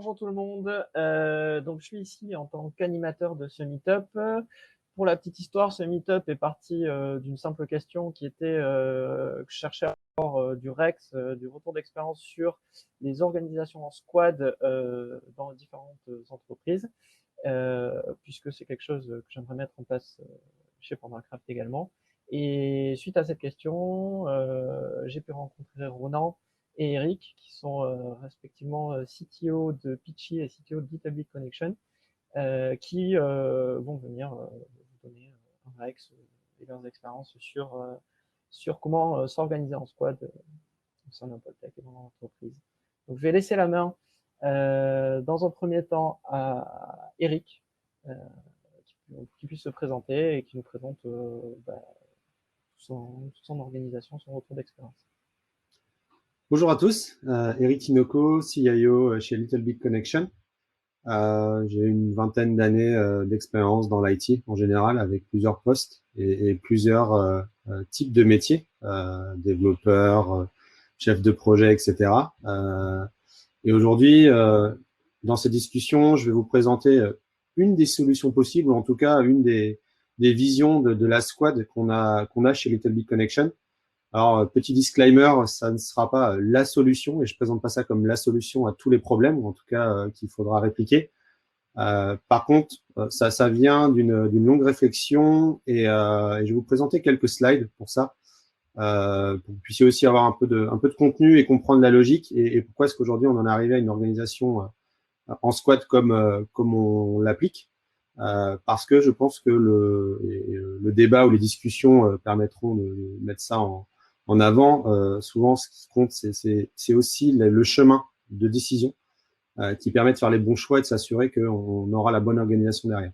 Bonjour tout le monde. Donc je suis ici en tant qu'animateur de ce meet-up. Pour la petite histoire, ce meet-up est parti d'une simple question qui était que je cherchais à avoir du REX, du retour d'expérience sur les organisations en squad dans différentes entreprises, puisque c'est quelque chose que j'aimerais mettre en place chez Pandracraft également. Et suite à cette question, j'ai pu rencontrer Ronan et Eric, qui sont respectivement CTO de Pitchy et CTO de GitHub Connection, qui vont venir vous donner un Rex et leurs expériences sur comment s'organiser en squad au sein d'un Poltech et dans l'entreprise. Donc, je vais laisser la main dans un premier temps à Eric, qui puisse se présenter et qui nous présente toute son organisation, son retour d'expérience. Bonjour à tous, Eric Tinoco, CIO chez Little Big Connection. J'ai une vingtaine d'années d'expérience dans l'IT en général, avec plusieurs postes et plusieurs types de métiers, développeurs, chefs de projet, etc. Et aujourd'hui, dans cette discussion, je vais vous présenter une des solutions possibles, ou en tout cas une des visions de la squad qu'on a chez Little Big Connection. Alors, petit disclaimer, ça ne sera pas la solution, et je présente pas ça comme la solution à tous les problèmes, ou en tout cas qu'il faudra répliquer. Par contre, ça vient d'une longue réflexion, et je vais vous présenter quelques slides pour ça, pour que vous puissiez aussi avoir un peu de contenu et comprendre la logique, et pourquoi est-ce qu'aujourd'hui on en est arrivé à une organisation en squad comme on l'applique. Parce que je pense que le débat ou les discussions permettront de mettre ça en avant. Souvent, ce qui compte, c'est aussi le chemin de décision qui permet de faire les bons choix et de s'assurer qu'on aura la bonne organisation derrière.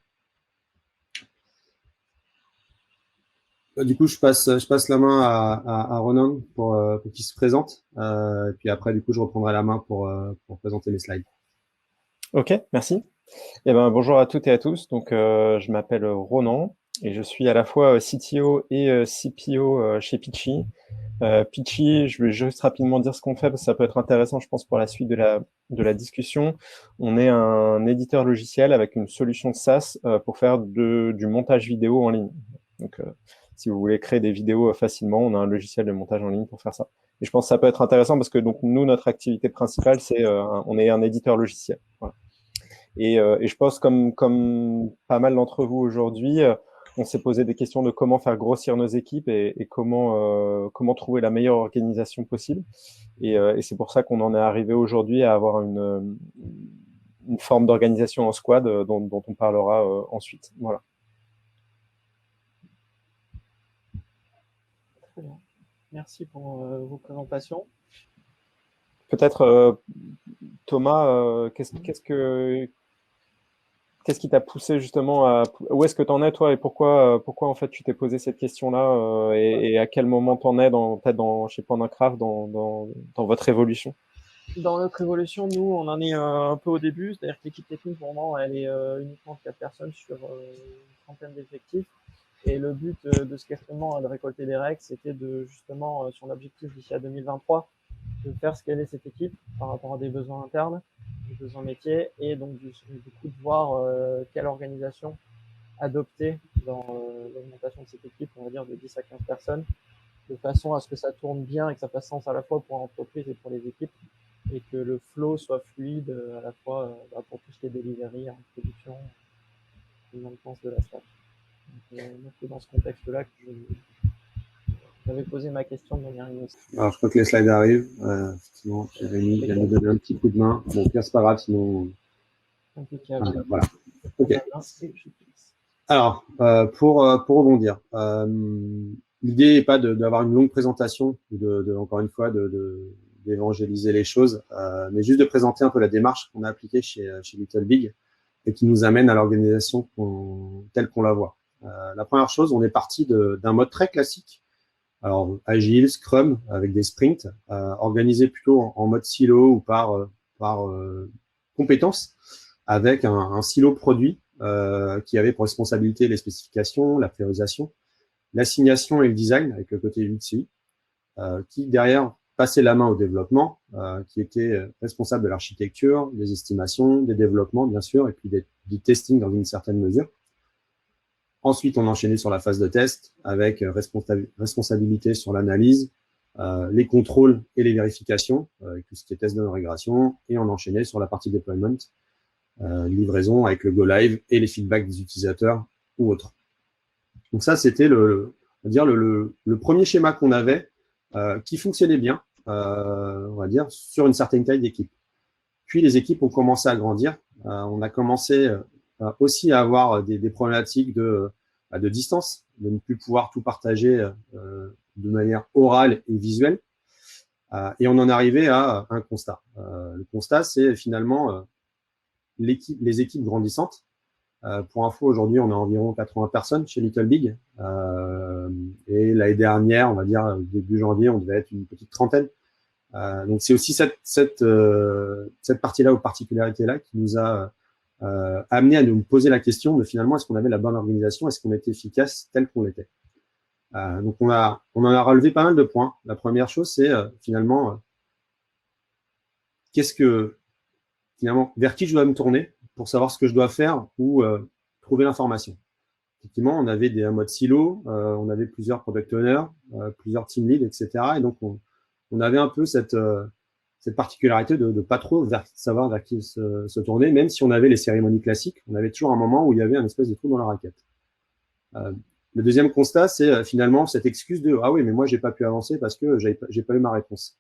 Du coup, je passe la main à Ronan pour qu'il se présente. Et puis après, du coup, je reprendrai la main pour présenter mes slides. Ok, merci. Eh ben, bonjour à toutes et à tous. Donc, je m'appelle Ronan et je suis à la fois CTO et CPO chez Pitchy. Pitchy, je vais juste rapidement dire ce qu'on fait parce que ça peut être intéressant, je pense, pour la suite de la discussion. On est un éditeur logiciel avec une solution SaaS pour faire du montage vidéo en ligne. Donc, si vous voulez créer des vidéos facilement, on a un logiciel de montage en ligne pour faire ça. Et je pense que ça peut être intéressant parce que donc nous, notre activité principale, c'est on est un éditeur logiciel. Voilà. Et je pense, comme pas mal d'entre vous aujourd'hui, on s'est posé des questions de comment faire grossir nos équipes et comment trouver la meilleure organisation possible. Et c'est pour ça qu'on en est arrivé aujourd'hui à avoir une forme d'organisation en squad dont on parlera ensuite. Voilà. Très bien. Merci pour vos présentations. Peut-être, Thomas, qu'est-ce qui t'a poussé justement à… Où est-ce que tu en es, toi, et pourquoi en fait, tu t'es posé cette question-là et à quel moment tu en es peut-être chez Pandracraft, dans votre évolution? Dans notre évolution, nous, on en est un peu au début. C'est-à-dire que l'équipe technique, pour le moment, elle est uniquement de 4 personnes sur une trentaine d'effectifs. Et le but de ce questionnement de récolter des règles, c'était de justement, sur l'objectif d'ici à 2023, de faire scaler cette équipe par rapport à des besoins internes, des besoins métiers, et donc du coup de voir quelle organisation adopter dans l'augmentation de cette équipe, on va dire de 10 à 15 personnes, de façon à ce que ça tourne bien et que ça fasse sens à la fois pour l'entreprise et pour les équipes, et que le flow soit fluide à la fois pour tout ce qui est delivery, en production, et maintenance de la stack. Donc, c'est dans ce contexte-là que j'avais posé ma question de manière innocente. Alors, je crois que les slides arrivent. Effectivement, Jérémy vient nous donner un petit coup de main. Bon, Pierre, c'est pas grave, sinon… Impeccable. Voilà. Ok. Alors, pour rebondir, l'idée n'est pas d'avoir une longue présentation, encore une fois, d'évangéliser les choses, mais juste de présenter un peu la démarche qu'on a appliquée chez Little Big et qui nous amène à l'organisation telle qu'on la voit. La première chose, on est parti d'un mode très classique. Alors, Agile, Scrum, avec des sprints, organisés plutôt en mode silo ou par compétences, avec un silo produit qui avait pour responsabilité les spécifications, la priorisation, l'assignation et le design, avec le côté UX/UI, qui derrière passer la main au développement, qui était responsable de l'architecture, des estimations, des développements, bien sûr, et puis du testing dans une certaine mesure. Ensuite, on enchaînait sur la phase de test avec responsabilité sur l'analyse, les contrôles et les vérifications, avec tout ce qui est test de non-régression, et on enchaînait sur la partie deployment, livraison avec le go live et les feedbacks des utilisateurs ou autres. Donc ça, c'était le premier schéma qu'on avait qui fonctionnait bien, on va dire, sur une certaine taille d'équipe. Puis les équipes ont commencé à grandir. On a commencé aussi à avoir des problématiques de distance, de ne plus pouvoir tout partager de manière orale et visuelle. Et on en est arrivé à un constat. Le constat, c'est finalement les équipes grandissantes. Pour info, aujourd'hui, on a environ 80 personnes chez Little Big. Et l'année dernière, on va dire début janvier, on devait être une petite trentaine. Donc, c'est aussi cette partie-là ou particularité-là qui nous a amené à nous poser la question de finalement, est-ce qu'on avait la bonne organisation, est-ce qu'on était efficace tel qu'on l'était. Donc, on en a relevé pas mal de points. La première chose, c'est finalement, finalement, vers qui je dois me tourner pour savoir ce que je dois faire ou trouver l'information. Effectivement, on avait un mode silo, on avait plusieurs product owners, plusieurs team leads, etc. Et donc, on avait un peu cette particularité de pas trop savoir vers qui se tourner, même si on avait les cérémonies classiques, on avait toujours un moment où il y avait un espèce de trou dans la raquette. Le deuxième constat, c'est finalement cette excuse de « Ah oui, mais moi, j'ai pas pu avancer parce que j'ai pas eu ma réponse. »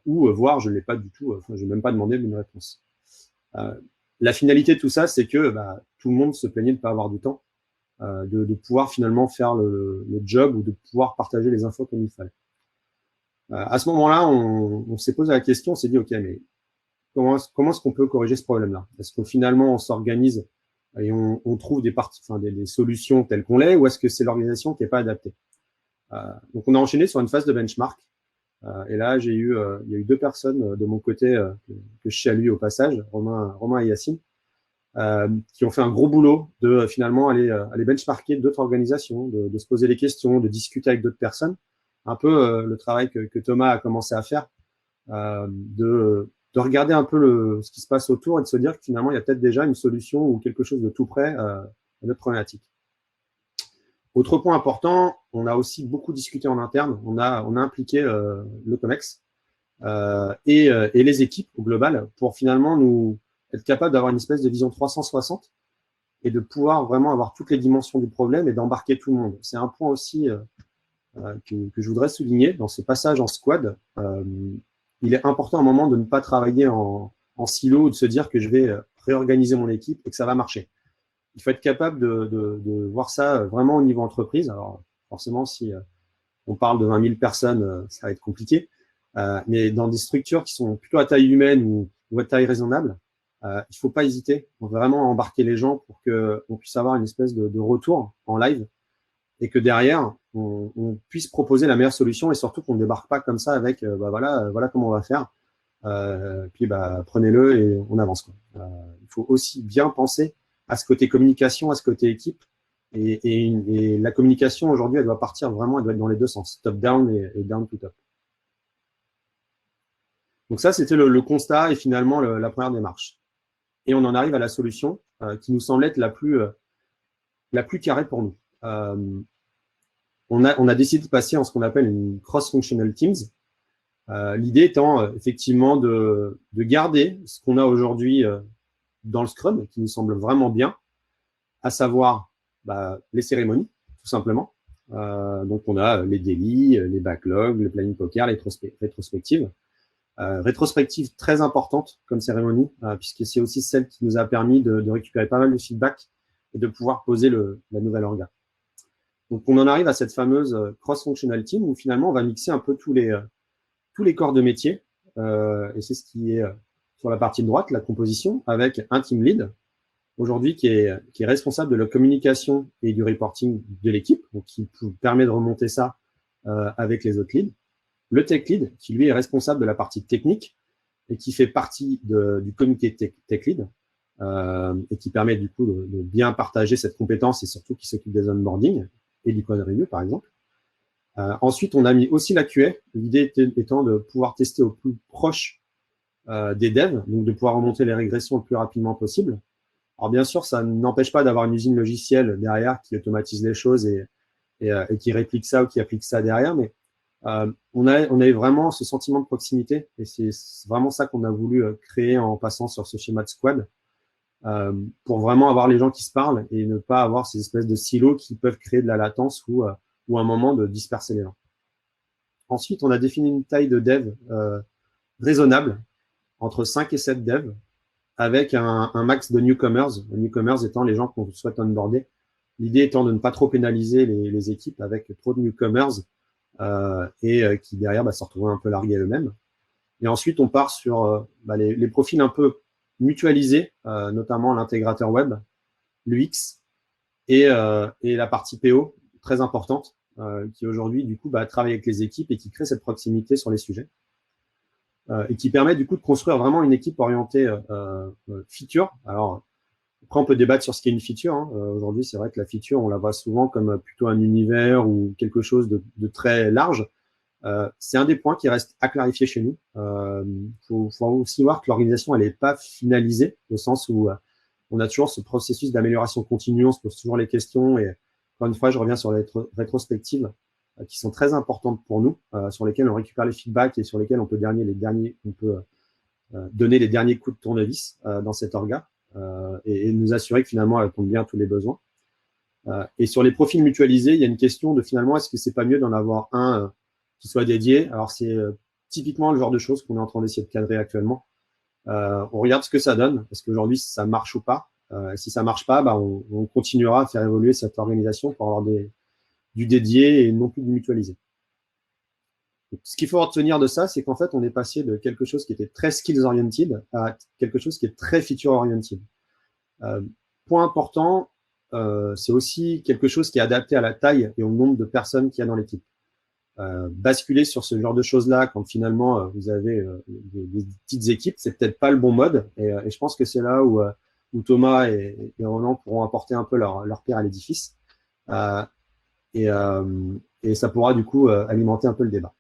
Ou voire, je l'ai pas du tout, je n'ai même pas demandé une réponse. La finalité de tout ça, c'est que tout le monde se plaignait de ne pas avoir du temps, de pouvoir finalement faire le job ou de pouvoir partager les infos comme il fallait. À ce moment-là, on s'est posé la question, on s'est dit, OK, mais comment est-ce qu'on peut corriger ce problème-là? Est-ce que finalement, on s'organise et on trouve des solutions telles qu'on l'est, ou est-ce que c'est l'organisation qui n'est pas adaptée? Donc, on a enchaîné sur une phase de benchmark. Et là, il y a eu deux personnes de mon côté que je salue au passage, Romain et Yacine, qui ont fait un gros boulot de finalement aller benchmarker d'autres organisations, de se poser des questions, de discuter avec d'autres personnes. Un peu le travail que Thomas a commencé à faire, de regarder un peu ce qui se passe autour et de se dire que finalement, il y a peut-être déjà une solution ou quelque chose de tout près à notre problématique. Autre point important, on a aussi beaucoup discuté en interne. On a impliqué le COMEX et les équipes au global pour finalement nous être capables d'avoir une espèce de vision 360 et de pouvoir vraiment avoir toutes les dimensions du problème et d'embarquer tout le monde. C'est un point aussi que je voudrais souligner dans ce passage en squad. Il est important à un moment de ne pas travailler en silo ou de se dire que je vais réorganiser mon équipe et que ça va marcher. Il faut être capable de voir ça vraiment au niveau entreprise. Alors, forcément, si on parle de 20 000 personnes, ça va être compliqué. Mais dans des structures qui sont plutôt à taille humaine ou à taille raisonnable, il ne faut pas hésiter. On veut vraiment embarquer les gens pour qu'on puisse avoir une espèce de retour en live et que derrière, on puisse proposer la meilleure solution et surtout qu'on ne débarque pas comme ça avec voilà comment on va faire. Puis prenez-le et on avance, quoi. Il faut aussi bien penser à ce côté communication, à ce côté équipe. Et la communication, aujourd'hui, elle doit partir vraiment, elle doit être dans les deux sens, top-down et down-to-top. Donc ça, c'était le constat et finalement la première démarche. Et on en arrive à la solution qui nous semble être la plus carrée pour nous. On a décidé de passer en ce qu'on appelle une cross-functional teams. L'idée étant effectivement de garder ce qu'on a aujourd'hui dans le Scrum, qui nous semble vraiment bien, à savoir les cérémonies, tout simplement. Donc, on a les daily, les backlogs, le planning poker, les rétrospectives. Rétrospective très importante comme cérémonie, puisque c'est aussi celle qui nous a permis de récupérer pas mal de feedback et de pouvoir poser la nouvelle orga. Donc, on en arrive à cette fameuse cross-functional team où finalement, on va mixer un peu tous les corps de métier. Et c'est ce qui est sur la partie de droite, la composition, avec un team lead, aujourd'hui, qui est responsable de la communication et du reporting de l'équipe, donc qui permet de remonter ça avec les autres leads. Le tech lead, qui lui est responsable de la partie technique et qui fait partie du comité tech lead et qui permet du coup de bien partager cette compétence et surtout qui s'occupe des onboarding et du code review, par exemple. Ensuite, on a mis aussi la QA, l'idée étant de pouvoir tester au plus proche des devs, donc de pouvoir remonter les régressions le plus rapidement possible. Alors bien sûr, ça n'empêche pas d'avoir une usine logicielle derrière qui automatise les choses et qui réplique ça ou qui applique ça derrière, mais on a vraiment ce sentiment de proximité et c'est vraiment ça qu'on a voulu créer en passant sur ce schéma de squad pour vraiment avoir les gens qui se parlent et ne pas avoir ces espèces de silos qui peuvent créer de la latence ou un moment de disperser les gens. Ensuite, on a défini une taille de dev raisonnable, entre 5 et 7 devs, avec un max de newcomers, les newcomers étant les gens qu'on souhaite onboarder. L'idée étant de ne pas trop pénaliser les équipes avec trop de newcomers qui derrière se retrouvent un peu largués eux-mêmes. Et ensuite, on part sur les profils un peu mutualisés, notamment l'intégrateur web, l'UX et la partie PO, très importante, qui aujourd'hui, du coup, travaille avec les équipes et qui crée cette proximité sur les sujets. Et qui permet, du coup, de construire vraiment une équipe orientée feature. Alors, après, on peut débattre sur ce qu'est une feature. Hein. Aujourd'hui, c'est vrai que la feature, on la voit souvent comme plutôt un univers ou quelque chose de très large. C'est un des points qui reste à clarifier chez nous. Faut aussi voir que l'organisation, elle n'est pas finalisée, au sens où on a toujours ce processus d'amélioration continue, on se pose toujours les questions. Et encore une fois, je reviens sur les rétrospectives qui sont très importantes pour nous, sur lesquelles on récupère les feedbacks et sur lesquelles on peut donner les derniers coups de tournevis dans cet orga et nous assurer que finalement, elle répond bien à tous les besoins. Et sur les profils mutualisés, il y a une question de finalement, est-ce que c'est pas mieux d'en avoir un qui soit dédié? Alors, c'est typiquement le genre de choses qu'on est en train d'essayer de cadrer actuellement. On regarde ce que ça donne. Est-ce qu'aujourd'hui, ça marche ou pas? Si ça marche pas, on continuera à faire évoluer cette organisation pour avoir du dédié et non plus du mutualisé. Donc, ce qu'il faut retenir de ça, c'est qu'en fait, on est passé de quelque chose qui était très skills-oriented à quelque chose qui est très feature-oriented. Point important, c'est aussi quelque chose qui est adapté à la taille et au nombre de personnes qu'il y a dans l'équipe. Basculer sur ce genre de choses-là, quand finalement vous avez des petites équipes, c'est peut-être pas le bon mode. Et je pense que c'est là où Thomas et Roland pourront apporter un peu leur pierre à l'édifice. Et ça pourra du coup alimenter un peu le débat.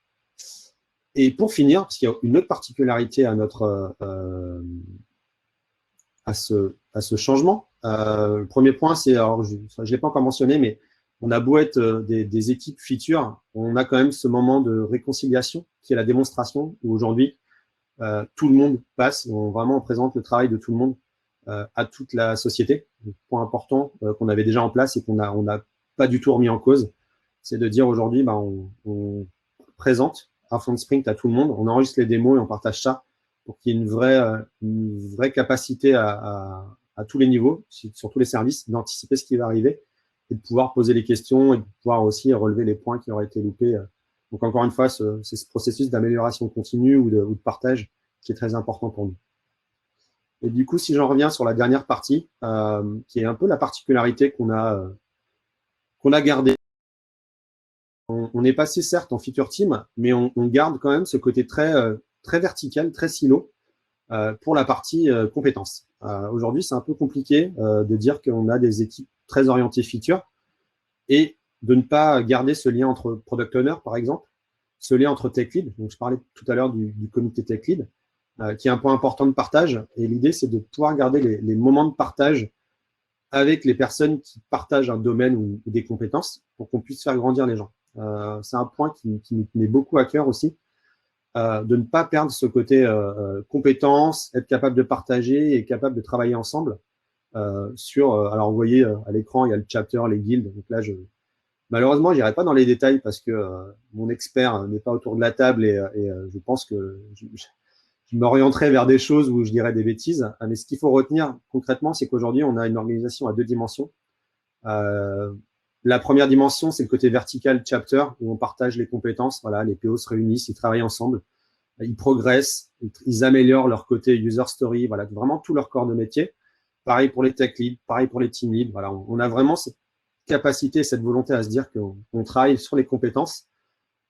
Et pour finir, parce qu'il y a une autre particularité à ce changement. Le premier point, c'est, alors je ne l'ai pas encore mentionné, mais on a beau être des équipes feature, on a quand même ce moment de réconciliation qui est la démonstration où aujourd'hui tout le monde passe, on vraiment présente le travail de tout le monde à toute la société. Le point important qu'on avait déjà en place et qu'on n'a pas du tout remis en cause, c'est de dire aujourd'hui, on présente un front sprint à tout le monde, on enregistre les démos et on partage ça pour qu'il y ait une vraie capacité à tous les niveaux, sur tous les services, d'anticiper ce qui va arriver et de pouvoir poser les questions et de pouvoir aussi relever les points qui auraient été loupés. Donc, encore une fois, c'est ce processus d'amélioration continue ou de partage qui est très important pour nous. Et du coup, si j'en reviens sur la dernière partie, qui est un peu la particularité qu'on a gardée. On est passé certes en feature team, mais on garde quand même ce côté très vertical, très silo pour la partie compétences. Aujourd'hui, c'est un peu compliqué de dire qu'on a des équipes très orientées feature et de ne pas garder ce lien entre product owner, par exemple, ce lien entre tech lead. Donc, je parlais tout à l'heure du comité tech lead, qui est un point important de partage. Et l'idée, c'est de pouvoir garder les moments de partage avec les personnes qui partagent un domaine ou des compétences pour qu'on puisse faire grandir les gens. C'est un point qui nous tenait beaucoup à cœur aussi, de ne pas perdre ce côté compétence, être capable de partager et capable de travailler ensemble alors vous voyez à l'écran, il y a le chapter, les guildes. Donc là, malheureusement, je n'irai pas dans les détails parce que mon expert n'est pas autour de la table et je pense que je m'orienterai vers des choses où je dirais des bêtises. Mais ce qu'il faut retenir concrètement, c'est qu'aujourd'hui, on a une organisation à 2 dimensions. La première dimension, c'est le côté vertical chapter où on partage les compétences. Voilà, les PO se réunissent, ils travaillent ensemble, ils progressent, ils améliorent leur côté user story. Voilà, vraiment tout leur corps de métier. Pareil pour les tech leads, pareil pour les team leads. Voilà, on a vraiment cette capacité, cette volonté à se dire qu'on travaille sur les compétences,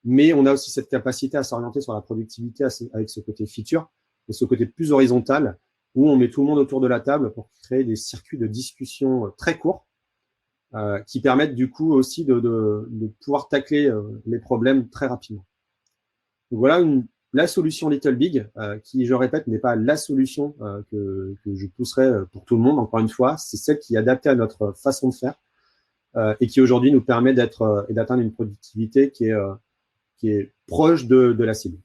mais on a aussi cette capacité à s'orienter sur la productivité avec ce côté feature et ce côté plus horizontal où on met tout le monde autour de la table pour créer des circuits de discussion très courts qui permettent du coup aussi de pouvoir tacler les problèmes très rapidement. Donc voilà la solution Little Big, qui, je répète, n'est pas la solution que je pousserai pour tout le monde. Encore une fois, c'est celle qui est adaptée à notre façon de faire et qui aujourd'hui nous permet d'atteindre une productivité qui est proche de la cible.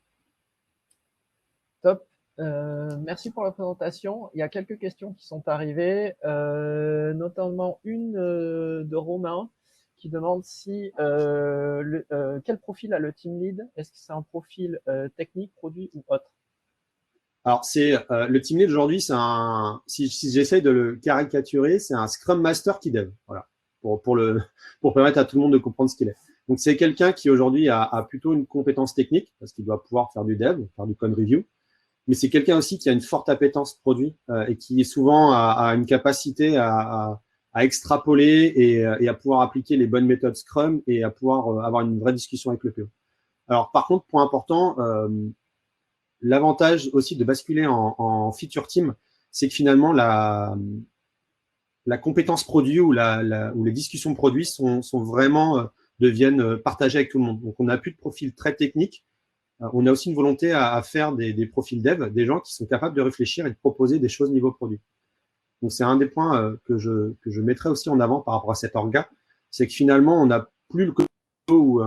Top. Merci pour la présentation. Il y a quelques questions qui sont arrivées, notamment une de Romain qui demande si quel profil a le team lead. Est-ce que c'est un profil technique, produit ou autre? Alors, le team lead aujourd'hui, si j'essaye de le caricaturer, c'est un Scrum Master qui dev. Voilà, pour permettre à tout le monde de comprendre ce qu'il est. Donc, c'est quelqu'un qui aujourd'hui a plutôt une compétence technique parce qu'il doit pouvoir faire du dev, faire du code review. Mais c'est quelqu'un aussi qui a une forte appétence produit et qui souvent a une capacité à extrapoler et à pouvoir appliquer les bonnes méthodes Scrum et à pouvoir avoir une vraie discussion avec le PO. Alors, par contre, point important, l'avantage aussi de basculer en feature team, c'est que finalement, la compétence produit ou les discussions produits sont vraiment deviennent partagées avec tout le monde. Donc, on n'a plus de profil très technique. On a aussi une volonté à faire des profils dev, des gens qui sont capables de réfléchir et de proposer des choses niveau produit. Donc, c'est un des points que je mettrai aussi en avant par rapport à cet orga, c'est que finalement, on n'a plus le côté ou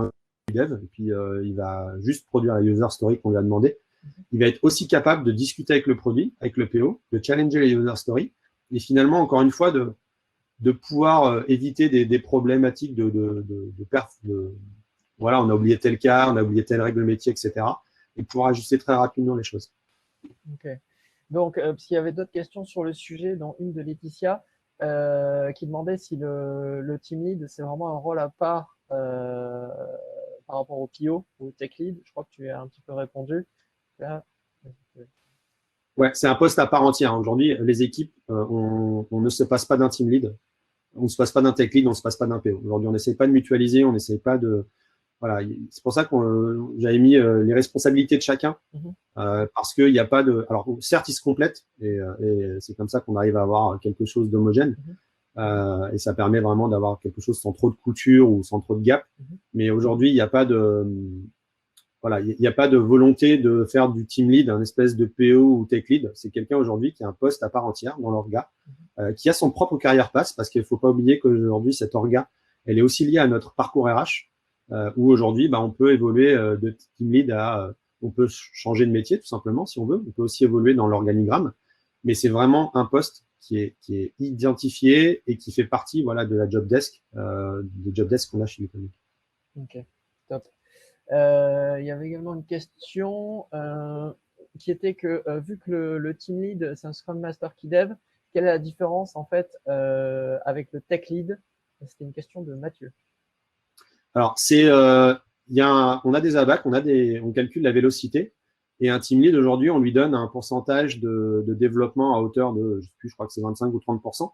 dev, et puis il va juste produire la user story qu'on lui a demandé. Il va être aussi capable de discuter avec le produit, avec le PO, de challenger les user stories, et finalement, encore une fois, de pouvoir éviter des problématiques de perf, voilà, on a oublié tel cas, on a oublié telle règle métier, etc. Et pouvoir ajuster très rapidement les choses. Ok. Donc, parce qu'il y avait d'autres questions sur le sujet, dont une de Laetitia, qui demandait si le team lead, c'est vraiment un rôle à part par rapport au PO ou au tech lead. Je crois que tu as un petit peu répondu. Là. Ouais, c'est un poste à part entière. Aujourd'hui, les équipes, on ne se passe pas d'un team lead, on ne se passe pas d'un tech lead, on ne se passe pas d'un PO. Aujourd'hui, on n'essaye pas de mutualiser, on n'essaye pas de… Voilà, c'est pour ça que j'avais mis les responsabilités de chacun, parce qu'il n'y a pas de… Alors, certes, ils se complètent, et c'est comme ça qu'on arrive à avoir quelque chose d'homogène, et ça permet vraiment d'avoir quelque chose sans trop de couture ou sans trop de gap. Mais aujourd'hui, il n'y a pas de… Voilà, il n'y a pas de volonté de faire du team lead, un espèce de PO ou tech lead. C'est quelqu'un aujourd'hui qui a un poste à part entière dans l'orga, qui a son propre carrière pass, parce qu'il ne faut pas oublier qu'aujourd'hui, cette orga, elle est aussi liée à notre parcours RH, où aujourd'hui, on peut évoluer de team lead on peut changer de métier tout simplement si on veut. On peut aussi évoluer dans l'organigramme, mais c'est vraiment un poste qui est identifié et qui fait partie, voilà, de la job desk, des job desk qu'on a chez Little. Ok, top. Il y avait également une question qui était que vu que le team lead c'est un Scrum Master qui dev, quelle est la différence en fait avec le tech lead? C'était une question de Mathieu. Alors, on a des ABAC, on calcule la vélocité, et un team lead aujourd'hui, on lui donne un pourcentage de développement à hauteur de, je sais plus, je crois que c'est 25 ou 30%.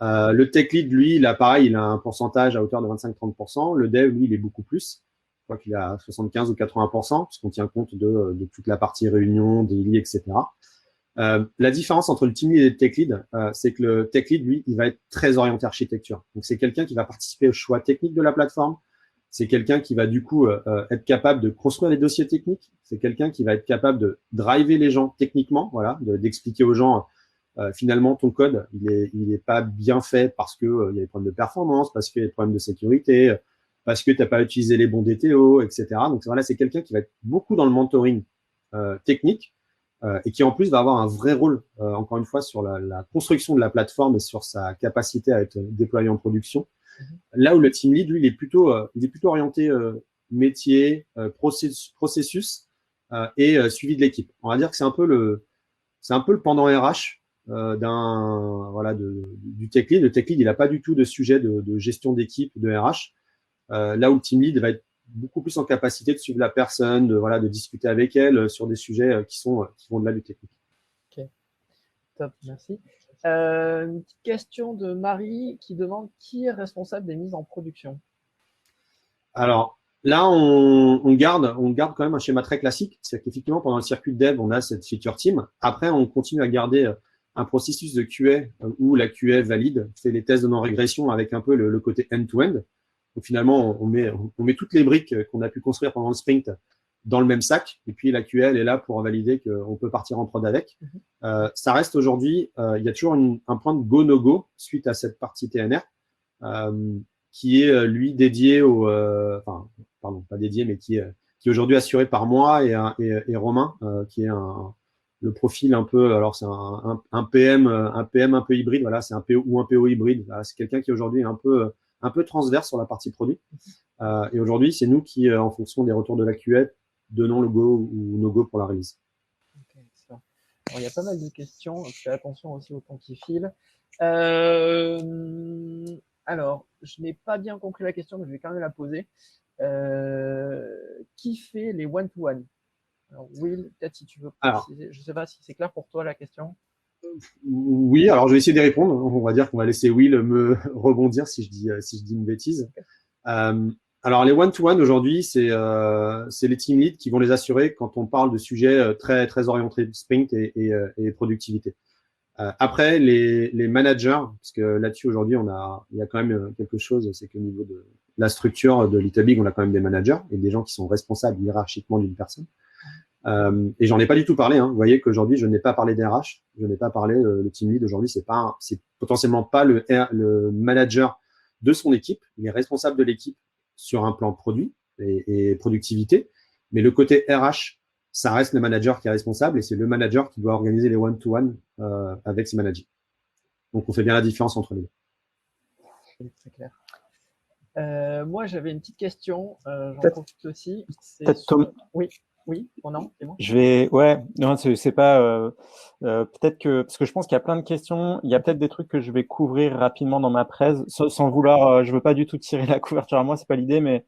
Le tech lead, lui, il a un pourcentage à hauteur de 25-30%. Le dev, lui, il est beaucoup plus. Je crois qu'il a 75 ou 80%, puisqu'on tient compte de toute la partie réunion, daily, etc. La différence entre le team lead et le tech lead, c'est que le tech lead, lui, il va être très orienté architecture. Donc, c'est quelqu'un qui va participer au choix technique de la plateforme. C'est quelqu'un qui va du coup être capable de construire les dossiers techniques. C'est quelqu'un qui va être capable de driver les gens techniquement, voilà, d'expliquer aux gens finalement ton code, il est pas bien fait parce que il y a des problèmes de performance, parce qu'il y a des problèmes de sécurité, parce que tu n'as pas utilisé les bons DTO, etc. Donc voilà, c'est quelqu'un qui va être beaucoup dans le mentoring technique et qui en plus va avoir un vrai rôle, encore une fois, sur la construction de la plateforme et sur sa capacité à être déployé en production. Là où le team lead, lui, il est plutôt orienté métier, processus et suivi de l'équipe. On va dire que c'est un peu le pendant RH du tech lead. Le tech lead, il n'a pas du tout de sujet de gestion d'équipe, de RH. Là où le team lead va être beaucoup plus en capacité de suivre la personne, de discuter avec elle sur des sujets qui vont au-delà du technique. Ok, top, merci. Une petite question de Marie qui demande qui est responsable des mises en production. Alors là, on garde quand même un schéma très classique. C'est qu'effectivement, pendant le circuit de dev, on a cette feature team. Après, on continue à garder un processus de QA où la QA valide, fait les tests de non-régression avec un peu le côté end-to-end. Donc finalement, on met toutes les briques qu'on a pu construire pendant le sprint dans le même sac, et puis la QA, elle est là pour valider qu'on peut partir en prod avec. Ça reste aujourd'hui, il y a toujours un point de go-no-go suite à cette partie TNR, qui est lui dédié enfin, pardon, pas dédié, mais qui est aujourd'hui assuré par moi et Romain, qui est le profil un peu, alors c'est un PM un peu hybride, voilà, c'est un PO ou un PO hybride. Voilà, c'est quelqu'un qui aujourd'hui est un peu transverse sur la partie produit. Et aujourd'hui, c'est nous qui, en fonction des retours de la QA, donnons le go ou no go pour la release. Okay, alors, il y a pas mal de questions. Je fais attention aussi au temps qui file. Alors, je n'ai pas bien compris la question, mais je vais quand même la poser. Qui fait les one-to-one? Alors, Will, peut-être si tu veux préciser. Je ne sais pas si c'est clair pour toi la question. Oui, alors je vais essayer d'y répondre. On va dire qu'on va laisser Will me rebondir si je dis une bêtise. Okay. Alors, les one-to-one aujourd'hui, c'est les team leads qui vont les assurer quand on parle de sujets très, très orientés sprint et productivité. Après, les managers, parce que là-dessus, aujourd'hui, il y a quand même quelque chose, c'est qu'au niveau de la structure de Little Big, on a quand même des managers et des gens qui sont responsables hiérarchiquement d'une personne. Et j'en ai pas du tout parlé. Hein. Vous voyez qu'aujourd'hui, je n'ai pas parlé d'RH, je n'ai pas parlé le team lead. Aujourd'hui, c'est potentiellement pas le manager de son équipe. Il est responsable de l'équipe sur un plan produit et productivité. Mais le côté RH, ça reste le manager qui est responsable et c'est le manager qui doit organiser les one-to-one avec ses managers. Donc, on fait bien la différence entre les deux. C'est très clair. Moi, j'avais une petite question. J'en profite aussi. Oui, oh non, c'est bon. Non, c'est pas, peut-être que, parce que je pense qu'il y a plein de questions, il y a peut-être des trucs que je vais couvrir rapidement dans ma presse, sans vouloir, je veux pas du tout tirer la couverture à moi, c'est pas l'idée, mais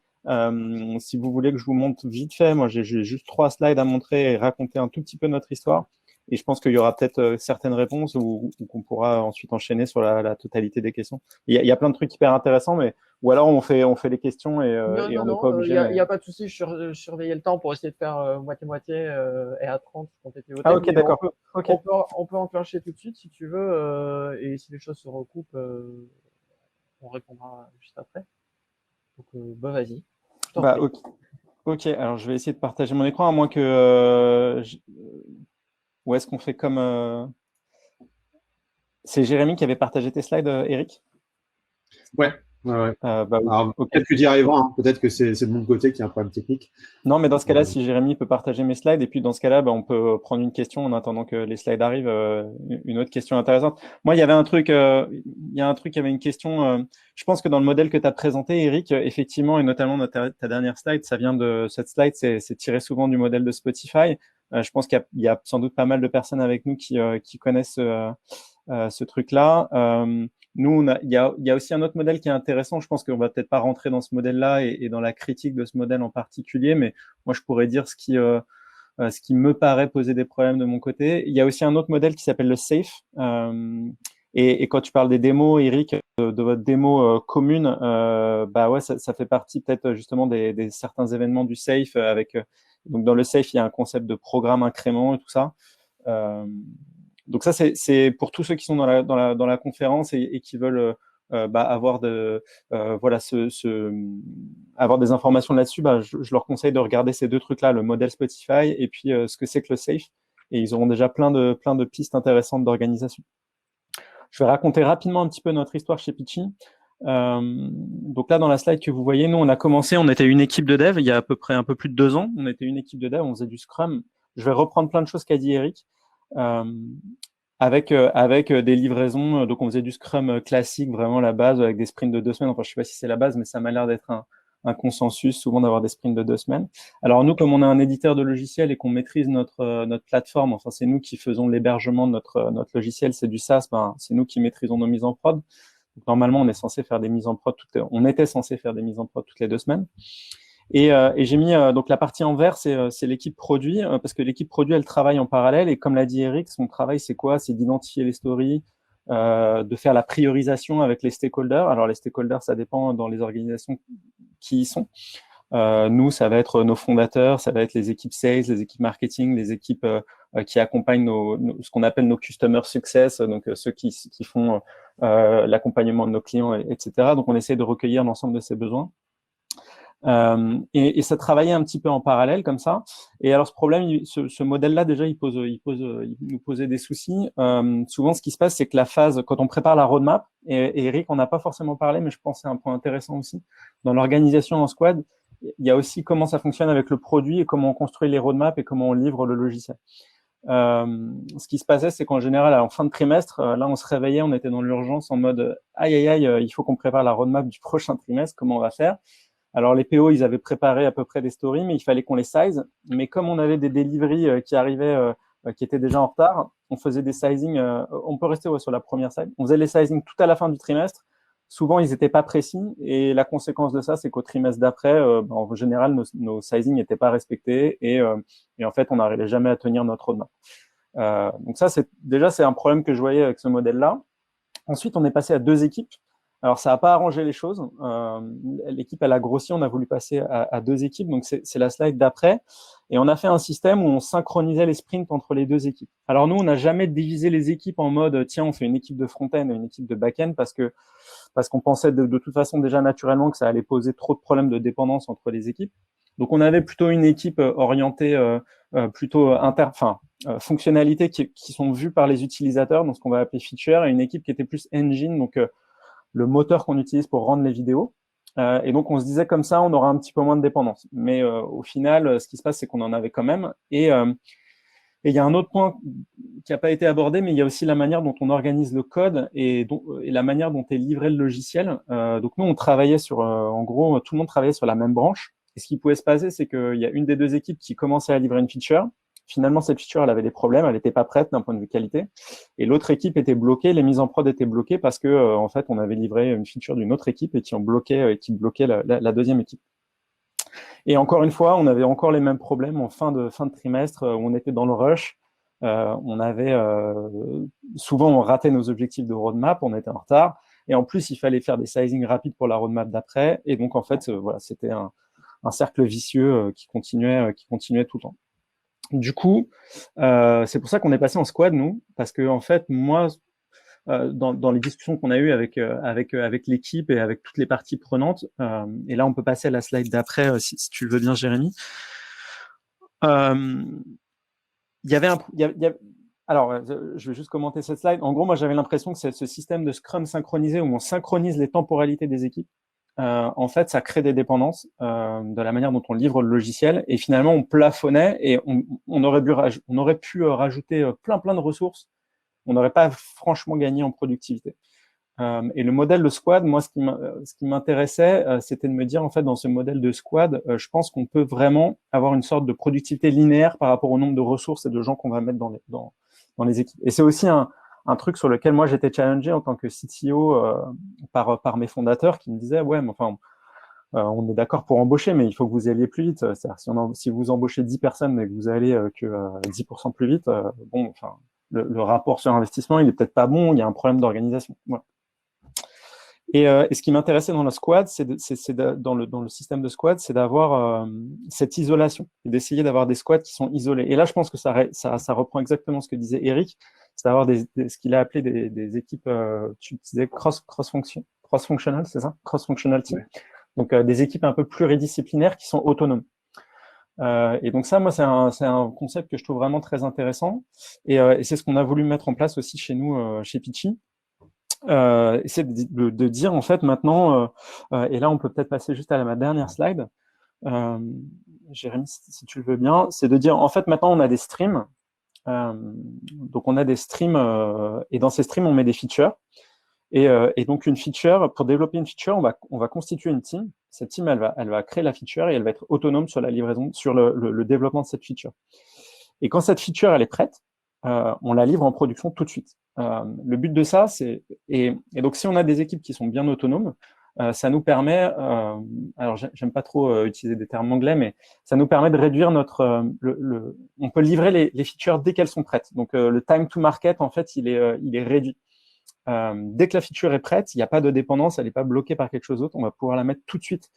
si vous voulez que je vous montre vite fait, moi j'ai juste 3 slides à montrer et raconter un tout petit peu notre histoire. Et je pense qu'il y aura peut-être certaines réponses ou qu'on pourra ensuite enchaîner sur la totalité des questions. Il y a plein de trucs hyper intéressants, mais ou alors on fait les questions et on n'est pas obligé. Il n'y a pas de souci, je surveillais le temps pour essayer de faire moitié-moitié et à 30 quand tu étais au Ah, ok, d'accord. On peut enclencher tout de suite si tu veux, et si les choses se recoupent, on répondra juste après. Donc, vas-y. Ok, alors je vais essayer de partager mon écran, à moins que... Où est-ce qu'on fait comme... C'est Jérémy qui avait partagé tes slides, Eric? Ouais. Peut-être que tu y arriveras, hein. Peut-être que c'est de mon côté qu'il y a un problème technique. Non, mais dans ce cas-là, si Jérémy peut partager mes slides, et puis dans ce cas-là, on peut prendre une question en attendant que les slides arrivent, une autre question intéressante. Moi, il y avait un truc, il y avait une question, je pense que dans le modèle que tu as présenté, Eric, effectivement, et notamment dans ta dernière slide, cette slide, c'est tiré souvent du modèle de Spotify. Je pense qu'il y a sans doute pas mal de personnes avec nous qui connaissent ce truc-là. Nous, il y a aussi un autre modèle qui est intéressant. Je pense qu'on va peut-être pas rentrer dans ce modèle-là et dans la critique de ce modèle en particulier, mais moi, je pourrais dire ce qui me paraît poser des problèmes de mon côté. Il y a aussi un autre modèle qui s'appelle le SAFE. Et quand tu parles des démos, Eric, de votre démo commune, ça fait partie peut-être justement des certains événements du SAFE. Donc dans le SAFE, il y a un concept de programme incrément et tout ça. Donc ça, c'est pour tous ceux qui sont dans la conférence et qui veulent avoir avoir des informations là-dessus. Je leur conseille de regarder ces deux trucs-là, le modèle Spotify et puis ce que c'est que le SAFE. Et ils auront déjà plein de pistes intéressantes d'organisation. Je vais raconter rapidement un petit peu notre histoire chez Pitchy. Donc là, dans la slide que vous voyez, nous, on a commencé, on était une équipe de dev il y a à peu près un peu plus de 2 ans. On était une équipe de dev, on faisait du Scrum. Je vais reprendre plein de choses qu'a dit Eric. Avec des livraisons, donc on faisait du Scrum classique, vraiment la base, avec des sprints de 2 semaines. Enfin, je sais pas si c'est la base, mais ça m'a l'air d'être un consensus, souvent d'avoir des sprints de 2 semaines. Alors nous, comme on a un éditeur de logiciel et qu'on maîtrise notre plateforme, enfin c'est nous qui faisons l'hébergement de notre logiciel, c'est du SaaS, c'est nous qui maîtrisons nos mises en prod. Donc normalement, on est censé faire des mises en prod on était censé faire des mises en prod toutes les 2 semaines. Et j'ai mis donc la partie en vert, c'est l'équipe produit, parce que l'équipe produit, elle travaille en parallèle. Et comme l'a dit Eric, son travail, c'est quoi? C'est d'identifier les stories, de faire la priorisation avec les stakeholders. Alors les stakeholders, ça dépend dans les organisations qui y sont. Nous, ça va être nos fondateurs, ça va être les équipes sales, les équipes marketing, les équipes qui accompagnent ce qu'on appelle nos customer success, donc ceux qui font l'accompagnement de nos clients, etc. Donc, on essaie de recueillir l'ensemble de ces besoins. Et ça travaillait un petit peu en parallèle comme ça. Et alors ce problème, ce modèle-là déjà, il nous posait des soucis. Souvent, ce qui se passe, c'est que la phase, quand on prépare la roadmap, et Eric, on n'a pas forcément parlé, mais je pense que c'est un point intéressant aussi. Dans l'organisation en squad, il y a aussi comment ça fonctionne avec le produit et comment on construit les roadmaps et comment on livre le logiciel. Ce qui se passait, c'est qu'en général, en fin de trimestre, là, on se réveillait, on était dans l'urgence en mode aïe aïe aïe, il faut qu'on prépare la roadmap du prochain trimestre, comment on va faire? Alors, les PO, ils avaient préparé à peu près des stories, mais il fallait qu'on les size. Mais comme on avait des deliveries qui arrivaient, qui étaient déjà en retard, on faisait des sizing. On peut rester sur la première slide. On faisait les sizing tout à la fin du trimestre. Souvent, ils n'étaient pas précis. Et la conséquence de ça, c'est qu'au trimestre d'après, en général, nos sizing n'étaient pas respectés. Et en fait, on n'arrivait jamais à tenir notre roadmap. Donc ça, c'est un problème que je voyais avec ce modèle-là. Ensuite, on est passé à 2 équipes. Alors, ça n'a pas arrangé les choses. L'équipe, elle a grossi. On a voulu passer à 2 équipes. Donc, c'est la slide d'après. Et on a fait un système où on synchronisait les sprints entre les 2 équipes. Alors, nous, on n'a jamais divisé les équipes en mode, tiens, on fait une équipe de front-end et une équipe de back-end parce qu'on pensait de toute façon déjà naturellement que ça allait poser trop de problèmes de dépendance entre les équipes. Donc, on avait plutôt une équipe orientée plutôt fonctionnalités qui sont vues par les utilisateurs, donc ce qu'on va appeler feature, et une équipe qui était plus engine, donc le moteur qu'on utilise pour rendre les vidéos. Et donc, on se disait comme ça, on aura un petit peu moins de dépendance. Mais au final, ce qui se passe, c'est qu'on en avait quand même. Et il y a un autre point qui n'a pas été abordé, mais il y a aussi la manière dont on organise le code et la manière dont est livré le logiciel. Donc, nous, on travaillait en gros, tout le monde travaillait sur la même branche. Et ce qui pouvait se passer, c'est qu'il y a une des 2 équipes qui commençait à livrer une feature. Finalement, cette feature, elle avait des problèmes, elle n'était pas prête d'un point de vue qualité. Et l'autre équipe était bloquée, les mises en prod étaient bloquées parce que, en fait, on avait livré une feature d'une autre équipe et qui bloquait la deuxième équipe. Et encore une fois, on avait encore les mêmes problèmes en fin de trimestre, où on était dans le rush. Souvent, on ratait nos objectifs de roadmap, on était en retard. Et en plus, il fallait faire des sizing rapides pour la roadmap d'après. Et donc, en fait, voilà, c'était un cercle vicieux qui continuait tout le temps. Du coup, c'est pour ça qu'on est passé en squad, nous, parce que en fait, moi, dans les discussions qu'on a eues avec l'équipe et avec toutes les parties prenantes, et là, on peut passer à la slide d'après, si tu le veux bien, Jérémy. Il y avait alors, je vais juste commenter cette slide. En gros, moi, j'avais l'impression que c'est ce système de Scrum synchronisé où on synchronise les temporalités des équipes. En fait, ça crée des dépendances de la manière dont on livre le logiciel. Et finalement, on plafonnait et on aurait pu rajouter plein de ressources. On n'aurait pas franchement gagné en productivité. Et le modèle de squad, moi, ce qui m'intéressait, c'était de me dire, en fait, dans ce modèle de squad, je pense qu'on peut vraiment avoir une sorte de productivité linéaire par rapport au nombre de ressources et de gens qu'on va mettre dans les équipes. Et c'est aussi un truc sur lequel moi j'étais challengé en tant que CTO par mes fondateurs qui me disaient ouais mais enfin on est d'accord pour embaucher mais il faut que vous alliez plus vite. C'est-à-dire si vous embauchez 10 personnes mais que vous allez que 10% plus vite, bon enfin le rapport sur investissement il est peut-être pas bon, il y a un problème d'organisation. Voilà. Et ce qui m'intéressait dans le squad, dans le système de squad, c'est d'avoir cette isolation et d'essayer d'avoir des squads qui sont isolés. Et là, je pense que ça reprend exactement ce que disait Eric, c'est d'avoir ce qu'il a appelé des équipes, tu disais cross-functional, c'est ça? Cross-functional team. Ouais. Donc, des équipes un peu pluridisciplinaires qui sont autonomes. Et donc ça, moi, c'est un concept que je trouve vraiment très intéressant. Et c'est ce qu'on a voulu mettre en place aussi chez nous, chez Pitchy. C'est de dire en fait maintenant, et là on peut peut-être passer juste à ma dernière slide, Jérémy, si tu le veux bien, c'est de dire en fait maintenant on a des streams, donc on a des streams et dans ces streams on met des features et donc une feature, pour développer une feature, on va constituer une team. Cette team elle va créer la feature et elle va être autonome sur la livraison, sur le développement de cette feature. Et quand cette feature elle est prête, on la livre en production tout de suite. Le but de ça, et donc si on a des équipes qui sont bien autonomes, ça nous permet, alors j'aime pas trop utiliser des termes anglais, mais ça nous permet de réduire on peut livrer les features dès qu'elles sont prêtes. Donc le time to market, en fait, il est réduit. Dès que la feature est prête, il n'y a pas de dépendance, elle n'est pas bloquée par quelque chose d'autre, on va pouvoir la mettre tout de suite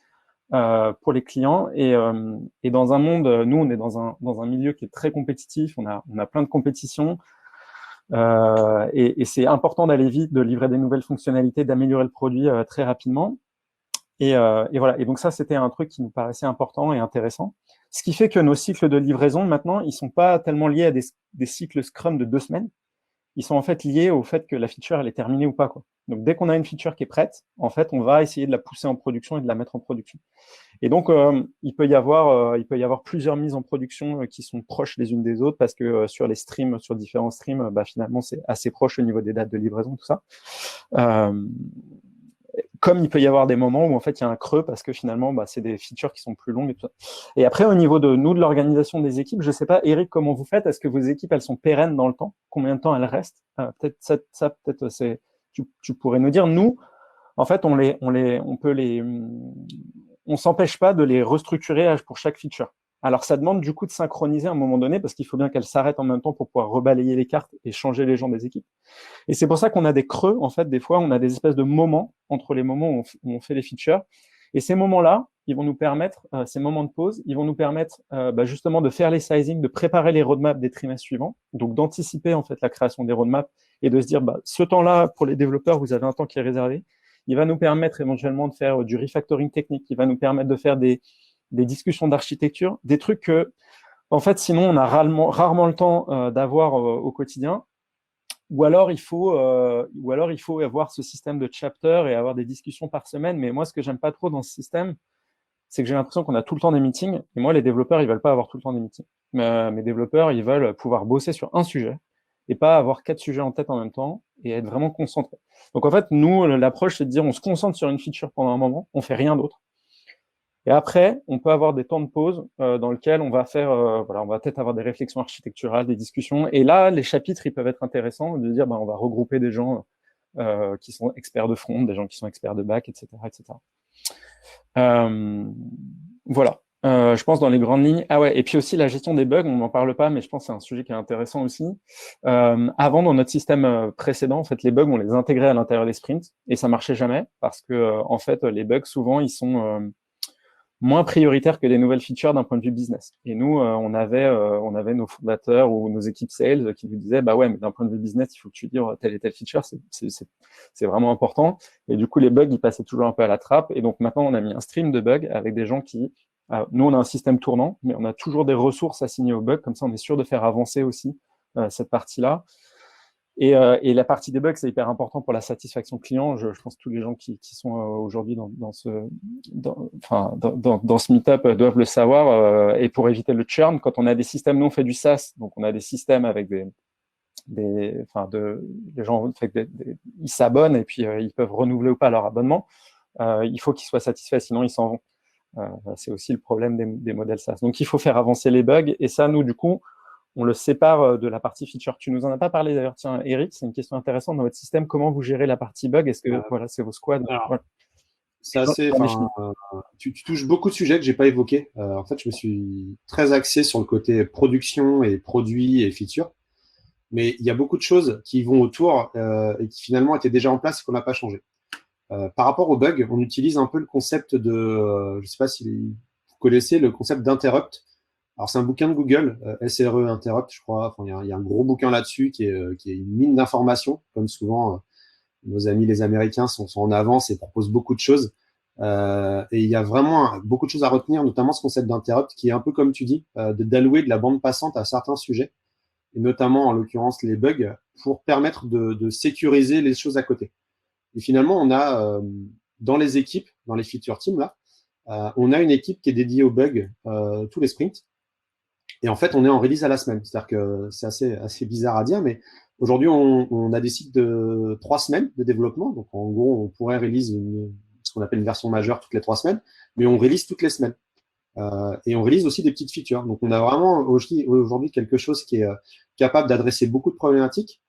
pour les clients. Et dans un monde, nous, on est dans un milieu qui est très compétitif, on a plein de compétitions. Et c'est important d'aller vite, de livrer des nouvelles fonctionnalités, d'améliorer le produit très rapidement. Et voilà. Et donc ça, c'était un truc qui nous paraissait important et intéressant. Ce qui fait que nos cycles de livraison, maintenant, ils sont pas tellement liés à des cycles Scrum de 2 semaines. Ils sont en fait liés au fait que la feature, elle est terminée ou pas, quoi. Donc, dès qu'on a une feature qui est prête, en fait, on va essayer de la pousser en production et de la mettre en production. Et donc, il peut y avoir plusieurs mises en production qui sont proches les unes des autres parce que sur les streams, sur différents streams, finalement, c'est assez proche au niveau des dates de livraison, tout ça. Comme il peut y avoir des moments où en fait il y a un creux parce que finalement c'est des features qui sont plus longues et tout ça. Et après au niveau de nous, de l'organisation des équipes, je sais pas Eric comment vous faites, est-ce que vos équipes elles sont pérennes dans le temps, combien de temps elles restent, peut-être ça peut-être c'est tu pourrais nous dire. Nous en fait on s'empêche pas de les restructurer pour chaque feature. Alors ça demande du coup de synchroniser à un moment donné parce qu'il faut bien qu'elles s'arrêtent en même temps pour pouvoir rebalayer les cartes et changer les gens des équipes. Et c'est pour ça qu'on a des creux, en fait, des fois, on a des espèces de moments entre les moments où on fait les features. Et ces moments-là, ils vont nous permettre, ces moments de pause, ils vont nous permettre justement de faire les sizing, de préparer les roadmaps des trimestres suivants, donc d'anticiper en fait la création des roadmaps et de se dire, ce temps-là, pour les développeurs, vous avez un temps qui est réservé. Il va nous permettre éventuellement de faire du refactoring technique, il va nous permettre de faire des discussions d'architecture, des trucs que, en fait, sinon, on a rarement le temps d'avoir au quotidien. Ou alors il faut avoir ce système de chapter et avoir des discussions par semaine. Mais moi, ce que j'aime pas trop dans ce système, c'est que j'ai l'impression qu'on a tout le temps des meetings. Et moi, les développeurs, ils veulent pas avoir tout le temps des meetings. Mes développeurs, ils veulent pouvoir bosser sur un sujet et pas avoir 4 sujets en tête en même temps et être vraiment concentrés. Donc en fait, nous, l'approche, c'est de dire on se concentre sur une feature pendant un moment, on fait rien d'autre. Et après, on peut avoir des temps de pause dans lesquels on va faire, on va peut-être avoir des réflexions architecturales, des discussions. Et là, les chapitres, ils peuvent être intéressants de dire, on va regrouper des gens qui sont experts de front, des gens qui sont experts de back, etc., etc. Voilà. Je pense dans les grandes lignes. Ah ouais. Et puis aussi la gestion des bugs, on n'en parle pas, mais je pense que c'est un sujet qui est intéressant aussi. Avant, dans notre système précédent, en fait, les bugs, on les intégrait à l'intérieur des sprints et ça marchait jamais parce que en fait, les bugs, souvent, ils sont moins prioritaire que des nouvelles features d'un point de vue business. Et nous, on avait nos fondateurs ou nos équipes sales qui nous disaient, ouais, mais d'un point de vue business, il faut que tu dises telle et telle feature, c'est vraiment important. Et du coup, les bugs, ils passaient toujours un peu à la trappe. Et donc maintenant, on a mis un stream de bugs avec des gens qui, nous, on a un système tournant, mais on a toujours des ressources assignées aux bugs. Comme ça, on est sûr de faire avancer aussi cette partie-là. Et la partie des bugs, c'est hyper important pour la satisfaction client. Je pense que tous les gens qui sont aujourd'hui dans ce meet-up doivent le savoir. Et pour éviter le churn, quand on a des systèmes, nous on fait du SaaS, donc on a des systèmes avec les gens, ils s'abonnent et puis ils peuvent renouveler ou pas leur abonnement. Il faut qu'ils soient satisfaits, sinon ils s'en vont. C'est aussi le problème des modèles SaaS. Donc il faut faire avancer les bugs. Et ça, nous, du coup, on le sépare de la partie feature. Tu nous en as pas parlé d'ailleurs. Tiens, Eric, c'est une question intéressante dans votre système. Comment vous gérez la partie bug? Est-ce que c'est vos squads? C'est assez. Tu touches beaucoup de sujets que j'ai pas évoqués. En fait, je me suis très axé sur le côté production et produits et features. Mais il y a beaucoup de choses qui vont autour et qui finalement étaient déjà en place et qu'on n'a pas changé. Par rapport aux bugs, on utilise un peu le concept de, je sais pas si vous connaissez le concept d'interrupt. Alors, c'est un bouquin de Google, SRE Interrupt, je crois. Enfin, il y a un gros bouquin là-dessus qui est une mine d'informations. Comme souvent, nos amis les Américains sont en avance et proposent beaucoup de choses. Et il y a vraiment beaucoup de choses à retenir, notamment ce concept d'interrupt qui est un peu comme tu dis, d'allouer de la bande passante à certains sujets, et notamment en l'occurrence les bugs, pour permettre de sécuriser les choses à côté. Et finalement, on a dans les équipes, dans les feature teams là, on a une équipe qui est dédiée aux bugs tous les sprints. Et en fait, on est en release à la semaine. C'est-à-dire que c'est assez bizarre à dire, mais aujourd'hui, on a des cycles de 3 semaines de développement. Donc, en gros, on pourrait release ce qu'on appelle une version majeure toutes les 3 semaines, mais on release toutes les semaines. Et on release aussi des petites features. Donc, on a vraiment aujourd'hui quelque chose qui est capable d'adresser beaucoup de problématiques,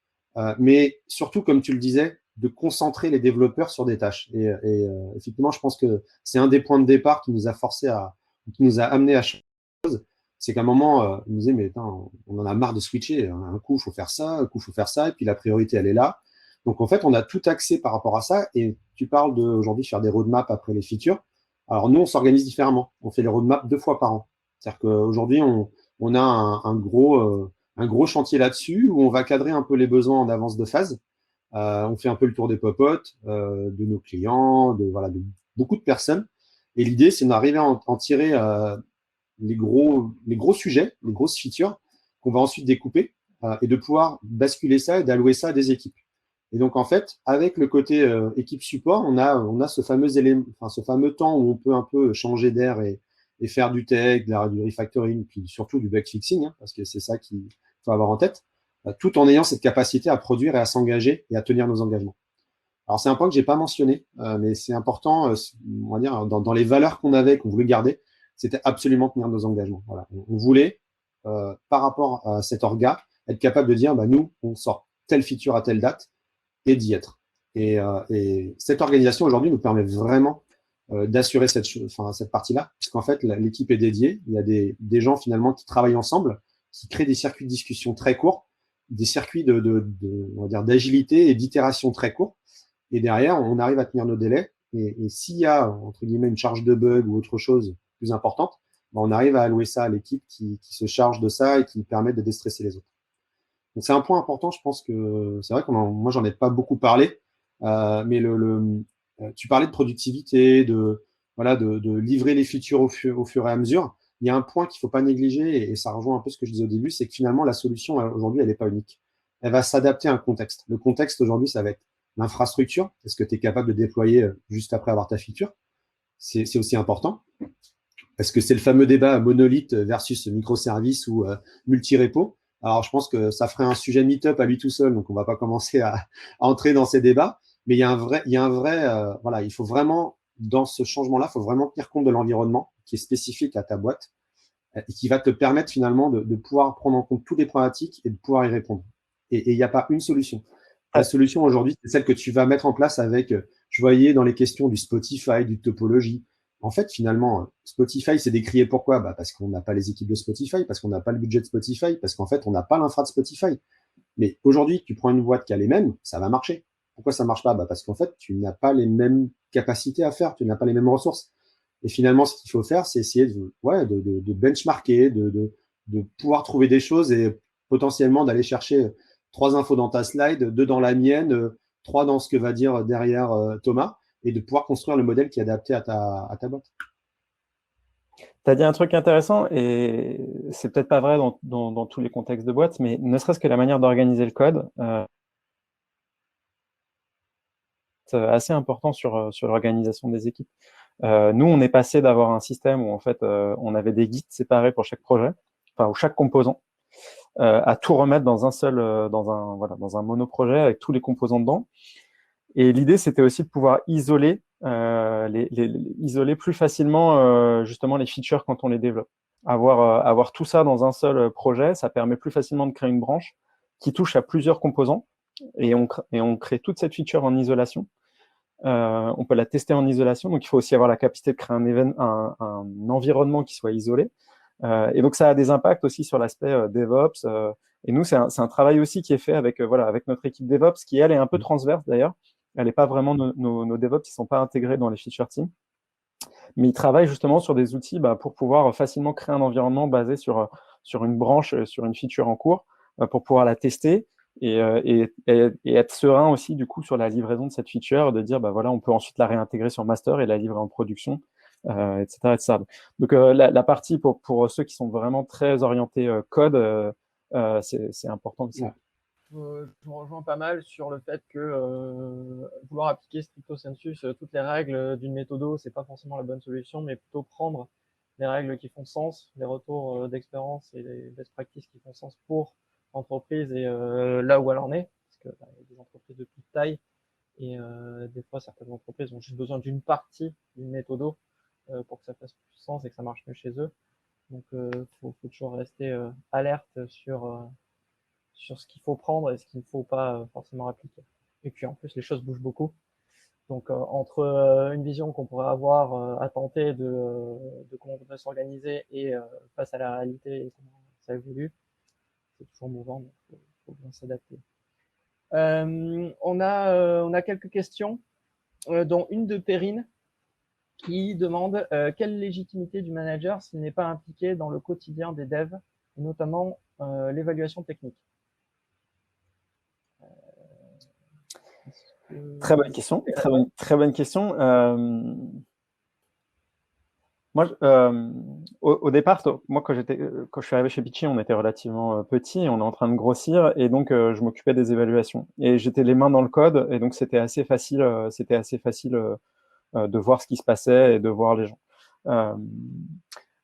mais surtout, comme tu le disais, de concentrer les développeurs sur des tâches. Et effectivement, je pense que c'est un des points de départ qui nous a qui nous a amené à changer. C'est qu'à un moment, on nous disait, mais attends, on en a marre de switcher. Un coup, il faut faire ça, un coup, il faut faire ça, et puis la priorité, elle est là. Donc, en fait, on a tout axé par rapport à ça. Et tu parles aujourd'hui faire des roadmaps après les features. Alors nous, on s'organise différemment. On fait les roadmaps 2 fois par an. C'est-à-dire qu'aujourd'hui, on a un gros chantier là-dessus où on va cadrer un peu les besoins en avance de phase. On fait un peu le tour des popotes, de nos clients, de beaucoup de personnes. Et l'idée, c'est d'arriver à en tirer les gros sujets, les grosses features qu'on va ensuite découper et de pouvoir basculer ça et d'allouer ça à des équipes. Et donc, en fait, avec le côté équipe support, on a ce fameux élément, enfin, ce fameux temps où on peut un peu changer d'air et faire du tech, du refactoring, puis surtout du bug fixing, hein, parce que c'est ça qu'il faut avoir en tête, tout en ayant cette capacité à produire et à s'engager et à tenir nos engagements. Alors, c'est un point que j'ai pas mentionné, mais c'est important, on va dire, dans les valeurs qu'on avait, qu'on voulait garder, c'était absolument tenir nos engagements. Voilà. On voulait, par rapport à cet orga, être capable de dire, bah, nous, on sort telle feature à telle date et d'y être. Et cette organisation aujourd'hui nous permet vraiment d'assurer cette partie-là, puisqu'en fait, l'équipe est dédiée. Il y a des gens finalement qui travaillent ensemble, qui créent des circuits de discussion très courts, des circuits on va dire, d'agilité et d'itération très courts. Et derrière, on arrive à tenir nos délais. Et s'il y a, entre guillemets, une charge de bug ou autre chose plus importante, ben on arrive à allouer ça à l'équipe qui se charge de ça et qui permet de déstresser les autres. Donc c'est un point important, je pense que c'est vrai moi j'en ai pas beaucoup parlé, mais tu parlais de productivité, de livrer les features au fur et à mesure. Il y a un point qu'il faut pas négliger et ça rejoint un peu ce que je disais au début, c'est que finalement la solution aujourd'hui elle n'est pas unique. Elle va s'adapter à un contexte. Le contexte aujourd'hui ça va être l'infrastructure. Est-ce que tu es capable de déployer juste après avoir ta feature? C'est aussi important. Parce que c'est le fameux débat monolithe versus microservice ou multi-repo. Alors, je pense que ça ferait un sujet meet-up à lui tout seul, donc on va pas commencer à entrer dans ces débats. Mais voilà, il faut vraiment, dans ce changement-là, il faut vraiment tenir compte de l'environnement qui est spécifique à ta boîte et qui va te permettre finalement de pouvoir prendre en compte toutes les problématiques et de pouvoir y répondre. Et il n'y a pas une solution. La solution aujourd'hui, c'est celle que tu vas mettre en place avec, je voyais dans les questions du Spotify, du topologie. En fait, finalement, Spotify, c'est décrié pourquoi? Bah, parce qu'on n'a pas les équipes de Spotify, parce qu'on n'a pas le budget de Spotify, parce qu'en fait, on n'a pas l'infra de Spotify. Mais aujourd'hui, tu prends une boîte qui a les mêmes, ça va marcher. Pourquoi ça marche pas? Bah, parce qu'en fait, tu n'as pas les mêmes capacités à faire, tu n'as pas les mêmes ressources. Et finalement, ce qu'il faut faire, c'est essayer de benchmarker, de pouvoir trouver des choses et potentiellement d'aller chercher 3 infos dans ta slide, 2 dans la mienne, 3 dans ce que va dire derrière Thomas, et de pouvoir construire le modèle qui est adapté à ta boîte. Tu as dit un truc intéressant, et c'est peut-être pas vrai dans tous les contextes de boîte, mais ne serait-ce que la manière d'organiser le code, c'est assez important sur l'organisation des équipes. Nous, on est passé d'avoir un système où en fait on avait des guides séparés pour chaque projet, enfin ou chaque composant, à tout remettre dans un seul, dans un monoprojet avec tous les composants dedans. Et l'idée, c'était aussi de pouvoir isoler, isoler plus facilement justement les features quand on les développe. Avoir tout ça dans un seul projet, ça permet plus facilement de créer une branche qui touche à plusieurs composants et on crée toute cette feature en isolation. On peut la tester en isolation, donc il faut aussi avoir la capacité de créer un environnement qui soit isolé. Et donc ça a des impacts aussi sur l'aspect DevOps. Et nous, c'est un travail aussi qui est fait avec avec notre équipe DevOps, qui elle est un peu transverse d'ailleurs. Elle n'est pas vraiment nos DevOps, ils sont pas intégrés dans les feature teams, mais ils travaillent justement sur des outils pour pouvoir facilement créer un environnement basé sur une branche, sur une feature en cours, pour pouvoir la tester et être serein aussi du coup sur la livraison de cette feature, de dire voilà, on peut ensuite la réintégrer sur master et la livrer en production, etc., etc. Donc la partie pour ceux qui sont vraiment très orientés code, c'est important aussi. Ouais. Je me rejoins pas mal sur le fait que vouloir appliquer stricto sensus toutes les règles d'une méthode, c'est pas forcément la bonne solution, mais plutôt prendre les règles qui font sens, les retours d'expérience et les best practices qui font sens pour l'entreprise et là où elle en est, parce que il y a des entreprises de toute taille et des fois certaines entreprises ont juste besoin d'une partie d'une méthode pour que ça fasse plus sens et que ça marche mieux chez eux. Donc faut toujours rester alerte sur ce qu'il faut prendre et ce qu'il ne faut pas forcément appliquer. Et puis en plus, les choses bougent beaucoup. Donc entre une vision qu'on pourrait avoir à tenter de comment on devrait s'organiser et face à la réalité et comment ça évolue, c'est toujours mouvant, donc faut bien s'adapter. On a quelques questions, dont une de Perrine qui demande quelle légitimité du manager s'il n'est pas impliqué dans le quotidien des devs, et notamment l'évaluation technique. Très bonne question. Très bonne question. Moi, au départ, moi, quand je suis arrivé chez Pitchy, on était relativement petit, on est en train de grossir, et donc je m'occupais des évaluations. Et j'étais les mains dans le code, et donc c'était assez facile de voir ce qui se passait et de voir les gens.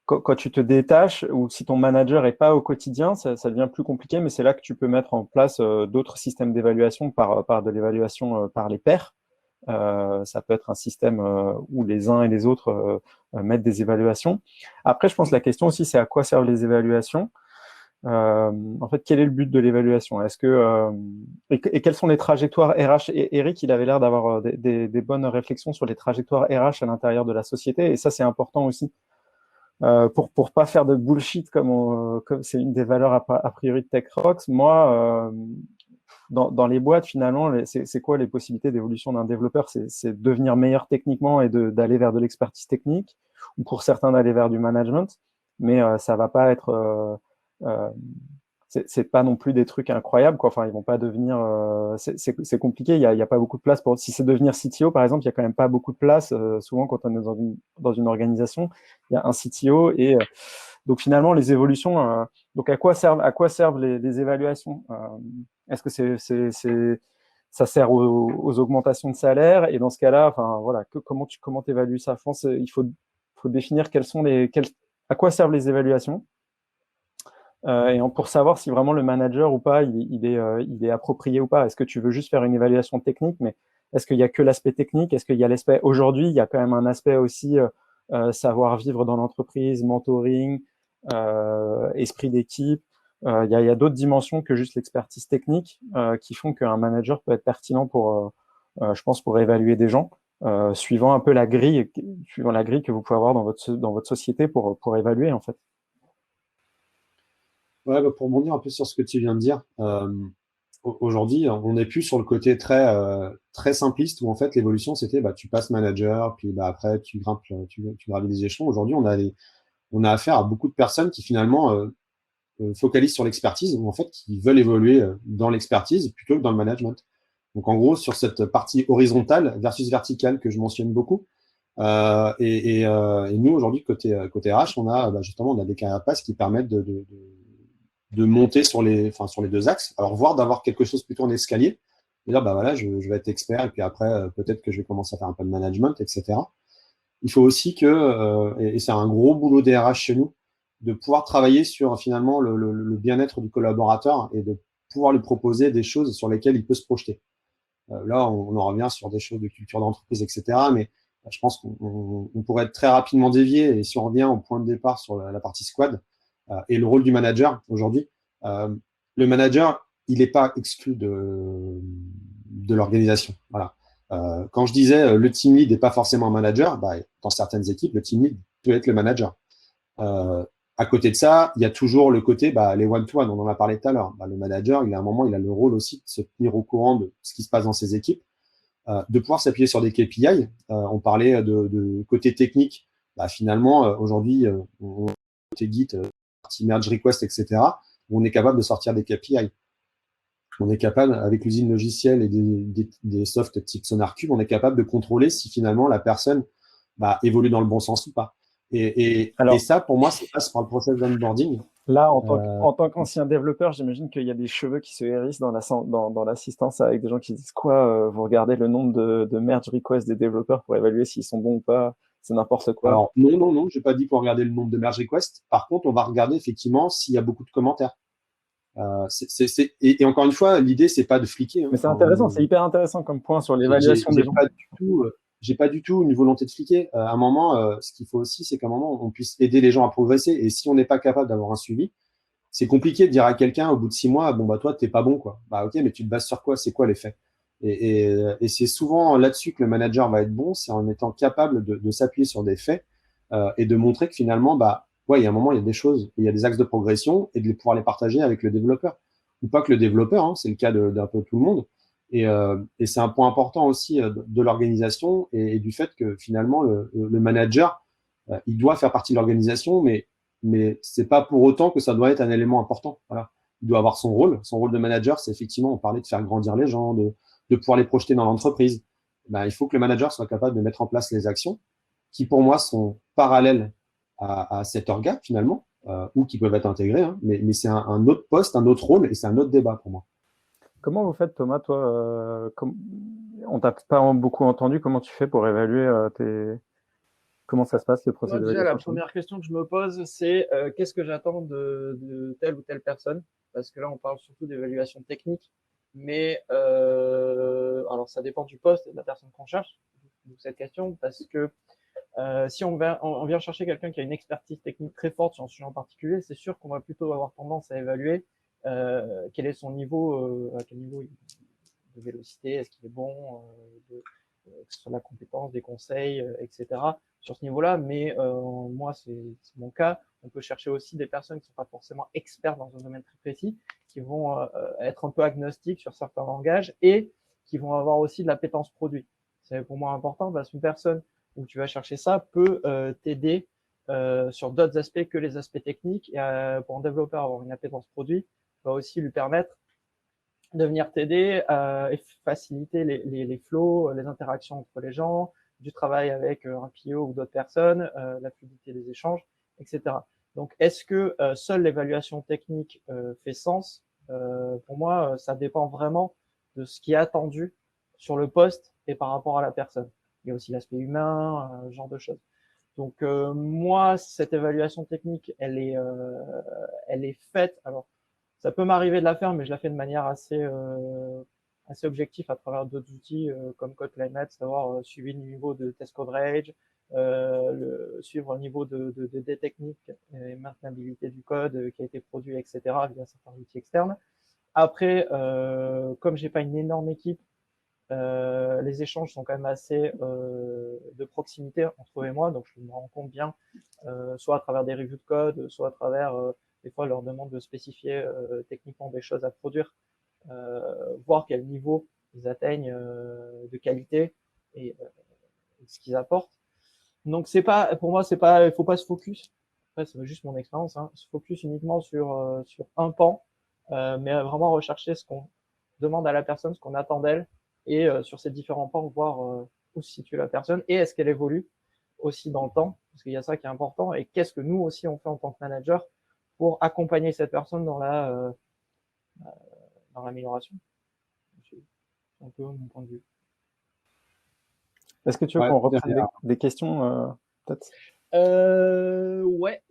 Quand tu te détaches, ou si ton manager est pas au quotidien, ça devient plus compliqué, mais c'est là que tu peux mettre en place d'autres systèmes d'évaluation par de l'évaluation par les pairs. Ça peut être un système où les uns et les autres mettent des évaluations. Après, je pense que la question aussi, c'est à quoi servent les évaluations. En fait, quel est le but de l'évaluation? Est-ce que et quelles sont les trajectoires RH? Et Eric, il avait l'air d'avoir des bonnes réflexions sur les trajectoires RH à l'intérieur de la société, et ça, c'est important aussi. Pour pas faire de bullshit comme c'est une des valeurs a priori de TechRox. Moi, dans les boîtes, finalement, c'est quoi les possibilités d'évolution d'un développeur? C'est devenir meilleur techniquement et d'aller vers de l'expertise technique, ou pour certains d'aller vers du management, mais ça va pas être c'est pas non plus des trucs incroyables, quoi. Enfin, ils vont pas devenir c'est compliqué, il y a pas beaucoup de place pour, si c'est devenir CTO par exemple, il y a quand même pas beaucoup de place. Souvent quand on est dans une organisation, il y a un CTO, et donc finalement les évolutions, donc à quoi servent les évaluations? Est-ce que ça sert aux augmentations de salaire? Et dans ce cas-là, enfin voilà, comment t'évalues ça? Je pense il faut définir à quoi servent les évaluations. Et pour savoir si vraiment le manager ou pas, il est approprié ou pas. Est-ce que tu veux juste faire une évaluation technique, mais est-ce qu'il y a que l'aspect technique? Est-ce qu'il y a l'aspect, aujourd'hui, il y a quand même un aspect aussi savoir vivre dans l'entreprise, mentoring, esprit d'équipe. Il y a d'autres dimensions que juste l'expertise technique qui font qu'un manager peut être pertinent je pense, pour évaluer des gens, suivant un peu la grille que vous pouvez avoir dans votre société pour évaluer, en fait. Ouais, bah, pour rebondir un peu sur ce que tu viens de dire, aujourd'hui, on n'est plus sur le côté très simpliste où en fait l'évolution c'était bah, tu passes manager, puis bah, après tu grimpes, tu gravis les échelons. Aujourd'hui, on a affaire à beaucoup de personnes qui finalement focalisent sur l'expertise, ou en fait qui veulent évoluer dans l'expertise plutôt que dans le management. Donc en gros, sur cette partie horizontale versus verticale que je mentionne beaucoup. Et nous aujourd'hui côté RH, on a justement on a des carapaces qui permettent de monter sur les deux axes. Alors, voire d'avoir quelque chose plutôt en escalier. Et dire, bah voilà, je vais être expert, et puis après, peut-être que je vais commencer à faire un peu de management, etc. Il faut aussi et c'est un gros boulot des RH chez nous, de pouvoir travailler sur finalement le bien-être du collaborateur et de pouvoir lui proposer des choses sur lesquelles il peut se projeter. Là, on en revient sur des choses de culture d'entreprise, etc. Mais je pense qu'on pourrait être très rapidement dévié. Et si on revient au point de départ sur la partie squad, et le rôle du manager aujourd'hui, le manager, il n'est pas exclu de l'organisation. Voilà. Quand je disais le team lead n'est pas forcément un manager, bah, dans certaines équipes, le team lead peut être le manager. À côté de ça, il y a toujours le côté, les one-to-one, on en a parlé tout à l'heure. Le manager, il a un moment, il a le rôle aussi de se tenir au courant de ce qui se passe dans ses équipes, de pouvoir s'appuyer sur des KPI. On parlait de côté technique. Finalement, aujourd'hui, côté Git, partie merge request, etc., où on est capable de sortir des KPI. On est capable, avec l'usine logicielle et des softs type SonarCube, on est capable de contrôler si finalement la personne évolue dans le bon sens ou pas. Et ça, pour moi, ça passe par le process d'onboarding. Là, en tant qu'ancien développeur, j'imagine qu'il y a des cheveux qui se hérissent dans l'assistance, avec des gens qui disent quoi, vous regardez le nombre de merge requests des développeurs pour évaluer s'ils sont bons ou pas. C'est n'importe quoi. Alors, non, j'ai pas dit qu'on regardait le nombre de merge requests. Par contre, on va regarder effectivement s'il y a beaucoup de commentaires. Et encore une fois, l'idée, c'est pas de fliquer. Hein. Mais c'est intéressant, c'est hyper intéressant comme point sur l'évaluation des gens. J'ai pas du tout une volonté de fliquer. À un moment, ce qu'il faut aussi, c'est qu'à un moment, on puisse aider les gens à progresser. Et si on n'est pas capable d'avoir un suivi, c'est compliqué de dire à quelqu'un au bout de 6 mois, toi, t'es pas bon, quoi. Ok, mais tu te bases sur quoi? C'est quoi les faits? Et c'est souvent là-dessus que le manager va être bon, c'est en étant capable de s'appuyer sur des faits et de montrer que finalement, il y a un moment, il y a des choses, il y a des axes de progression et de pouvoir les partager avec le développeur. Ou pas que le développeur, hein, c'est le cas d'un peu tout le monde. Et c'est un point important aussi de l'organisation et du fait que finalement le manager, il doit faire partie de l'organisation, mais c'est pas pour autant que ça doit être un élément important. Voilà. Il doit avoir son rôle. Son rôle de manager, c'est effectivement, on parlait de faire grandir les gens, de pouvoir les projeter dans l'entreprise. Ben, il faut que le manager soit capable de mettre en place les actions qui, pour moi, sont parallèles à cet orga, finalement, ou qui peuvent être intégrés, hein, mais c'est un autre poste, un autre rôle, et c'est un autre débat pour moi. Comment vous faites, Thomas, toi, on t'a pas beaucoup entendu, comment tu fais pour évaluer comment ça se passe, le Moi, processus déjà, la d'évaluation? première question que je me pose, c'est qu'est-ce que j'attends de telle ou telle personne? Parce que là, on parle surtout d'évaluation technique, mais alors ça dépend du poste et de la personne qu'on cherche, cette question, parce que si on vient chercher quelqu'un qui a une expertise technique très forte sur un sujet en particulier, c'est sûr qu'on va plutôt avoir tendance à évaluer quel est son niveau, à quel niveau de vélocité, est-ce qu'il est bon, sur la compétence, des conseils, etc. Sur ce niveau-là, mais moi, c'est mon cas. On peut chercher aussi des personnes qui ne sont pas forcément experts dans un domaine très précis, qui vont être un peu agnostiques sur certains langages et qui vont avoir aussi de l'appétence produit. C'est pour moi important parce qu'une personne où tu vas chercher ça peut t'aider sur d'autres aspects que les aspects techniques. Et pour un développeur, avoir une appétence produit va aussi lui permettre de venir t'aider et faciliter les flows, les interactions entre les gens, du travail avec un PO ou d'autres personnes, la fluidité des échanges, etc. Donc, est-ce que seule l'évaluation technique fait sens? Pour moi, ça dépend vraiment de ce qui est attendu sur le poste et par rapport à la personne. Il y a aussi l'aspect humain, ce genre de choses. Donc, moi, cette évaluation technique, elle est faite. Alors, ça peut m'arriver de la faire, mais je la fais de manière assez objective à travers d'autres outils comme CodeClimate, savoir suivre le niveau de test coverage, suivre le niveau des techniques et maintenabilité du code qui a été produit, etc. via certains outils externes. Après, comme j'ai pas une énorme équipe, les échanges sont quand même assez de proximité entre eux et moi, donc je me rends compte bien, soit à travers des reviews de code, soit à travers des fois leur demande de spécifier techniquement des choses à produire, voir quel niveau ils atteignent de qualité et ce qu'ils apportent. Donc c'est pas, pour moi, c'est pas, il faut pas se focus. Après, c'est juste mon expérience, hein, se focus uniquement sur un pan, mais vraiment rechercher ce qu'on demande à la personne, ce qu'on attend d'elle, et sur ces différents pans, voir où se situe la personne et est-ce qu'elle évolue aussi dans le temps, parce qu'il y a ça qui est important, et qu'est-ce que nous aussi on fait en tant que manager pour accompagner cette personne dans l'amélioration. C'est un peu mon point de vue. Est-ce que tu veux qu'on reprenne des questions, peut-être? Ouais.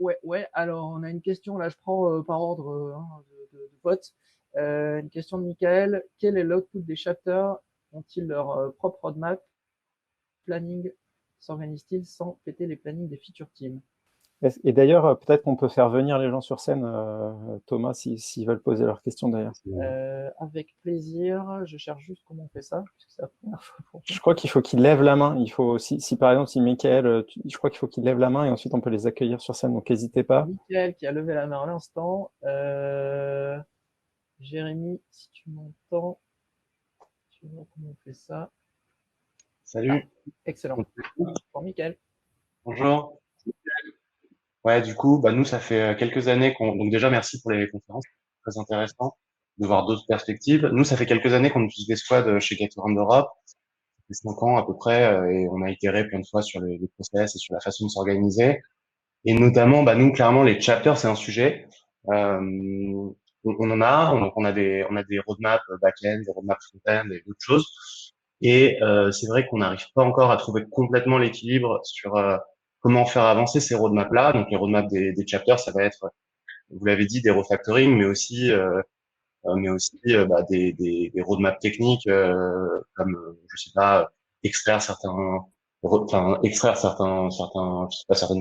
Alors, on a une question, là, je prends par ordre de vote. Une question de Michael. Quel est l'output des chapters? Ont-ils leur propre roadmap? Planning s'organise-t-il sans péter les plannings des feature teams? Et d'ailleurs, peut-être qu'on peut faire venir les gens sur scène, Thomas, s'ils veulent poser leurs questions d'ailleurs. Avec plaisir. Je cherche juste comment on fait ça, puisque c'est la première fois pour moi. Je crois qu'il faut qu'ils lèvent la main. Il faut, si par exemple, si Michael, je crois qu'il faut qu'il lève la main et ensuite on peut les accueillir sur scène, donc n'hésitez pas. Michael qui a levé la main à l'instant. Jérémy, si tu m'entends, tu vois comment on fait ça. Salut. Ah, excellent. Pour Michael. Bonjour. Ouais, du coup, nous, ça fait quelques années donc déjà, merci pour les conférences. Très intéressant de voir d'autres perspectives. Nous, ça fait quelques années qu'on utilise des squads chez Gatorand Europe. Ça fait 5 ans à peu près, et on a itéré plein de fois sur les process et sur la façon de s'organiser. Et notamment, nous, clairement, les chapters, c'est un sujet. On en a, donc on a des roadmaps back-end, des roadmaps front-end et d'autres choses. Et c'est vrai qu'on n'arrive pas encore à trouver complètement l'équilibre sur comment faire avancer ces roadmaps-là. Donc les roadmaps des chapters, ça va être, vous l'avez dit, des refactoring, mais aussi des roadmaps techniques comme je sais pas, extraire certaines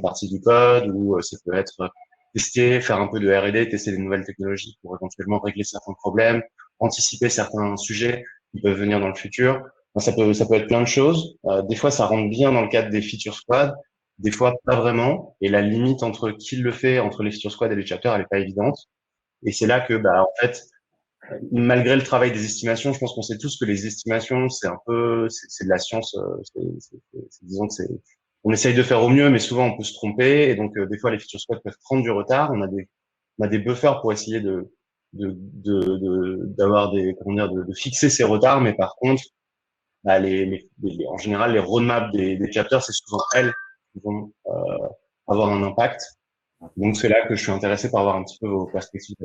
parties du code, ou ça peut être tester, faire un peu de R&D, tester des nouvelles technologies pour éventuellement régler certains problèmes, anticiper certains sujets qui peuvent venir dans le futur. Ça peut être plein de choses. Des fois, ça rentre bien dans le cadre des feature squads, des fois pas vraiment. Et la limite entre qui le fait, entre les feature squads et les chapters, elle est pas évidente. Et c'est là que, en fait, malgré le travail des estimations, je pense qu'on sait tous que les estimations, c'est un peu, c'est de la science. Disons que on essaye de faire au mieux, mais souvent on peut se tromper. Et donc des fois les feature squads peuvent prendre du retard. On a des buffers pour essayer d'avoir comment dire, de fixer ces retards. Mais par contre, bah, en général, les roadmaps des chapters, c'est souvent elles qui vont avoir un impact. Donc c'est là que je suis intéressé par avoir un petit peu vos perspectives.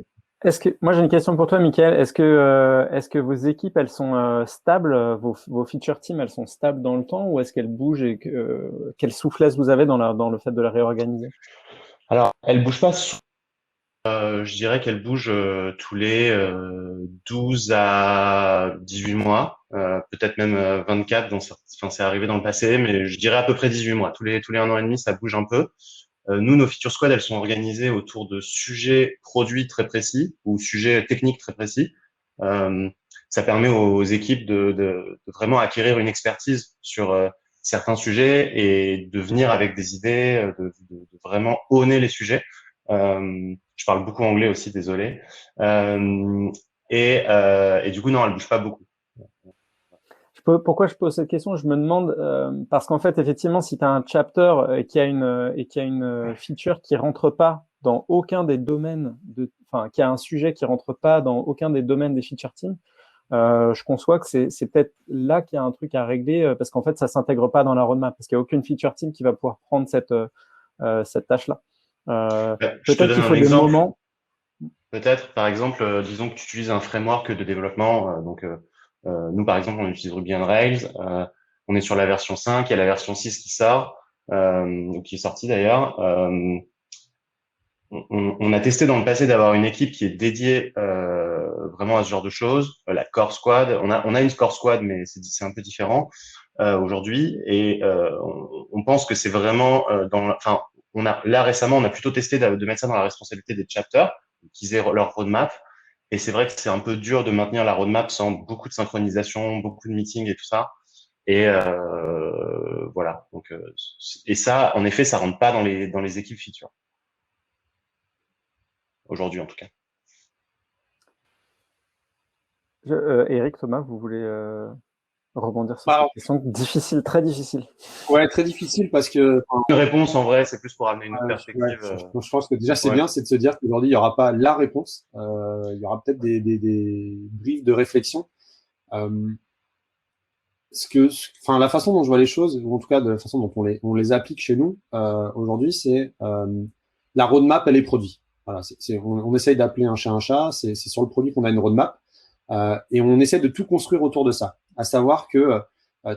Moi, j'ai une question pour toi, Michael. Est-ce que vos équipes, elles sont stables, vos feature teams, elles sont stables dans le temps, ou est-ce qu'elles bougent et quelle souplesse vous avez dans le fait de la réorganiser? Alors, elles bougent pas. Je dirais qu'elles bougent tous les 12 à 18 mois, peut-être même 24. Enfin, c'est arrivé dans le passé, mais je dirais à peu près 18 mois. Tous les 1 an et demi, ça bouge un peu. Nous, nos feature squads, elles sont organisées autour de sujets produits très précis ou sujets techniques très précis. Euh, Ça permet aux équipes de vraiment acquérir une expertise sur certains sujets et de venir avec des idées, de vraiment owner les sujets. Je parle beaucoup anglais aussi, désolé. Et du coup, non, elle bouge pas beaucoup. Pourquoi je pose cette question? Je me demande, parce qu'en fait, effectivement, si tu as un chapter qui a une feature qui rentre pas dans aucun des domaines, enfin, qui a un sujet qui rentre pas dans aucun des domaines des feature teams, je conçois que c'est peut-être là qu'il y a un truc à régler, parce qu'en fait, ça s'intègre pas dans la roadmap, parce qu'il n'y a aucune feature team qui va pouvoir prendre cette tâche-là. Je te Peut-être donne qu'il un faut des exemple. moments. Peut-être, par exemple, disons que tu utilises un framework de développement. Nous, par exemple, on utilise Ruby on Rails. On est sur la version 5, il y a la version 6 qui sort, ou qui est sortie d'ailleurs. On a testé dans le passé d'avoir une équipe qui est dédiée vraiment à ce genre de choses, la Core Squad. On a une Core Squad, mais c'est un peu différent aujourd'hui. Et on pense que c'est vraiment enfin, là récemment, on a plutôt testé de mettre ça dans la responsabilité des chapters, qu'ils aient leur roadmap. Et c'est vrai que c'est un peu dur de maintenir la roadmap sans beaucoup de synchronisation, beaucoup de meetings et tout ça. Et voilà. Donc, et ça, en effet, ça rentre pas dans les équipes feature aujourd'hui en tout cas. Eric, Thomas, vous voulez rebondir sur Alors, cette question difficile, très difficile. ouais, très difficile parce que Une réponse en vrai, c'est plus pour amener une autre ouais, perspective. je pense que déjà c'est Ouais. bien, c'est de se dire qu'aujourd'hui il n'y aura pas la réponse, il y aura peut-être des briefs de réflexion. Euh, enfin, la façon dont je vois les choses, ou en tout cas de la façon dont on les applique chez nous aujourd'hui, c'est la roadmap, elle est produit. Voilà, on essaye d'appeler un chat, c'est sur le produit qu'on a une roadmap, et on essaie de tout construire autour de ça. À savoir que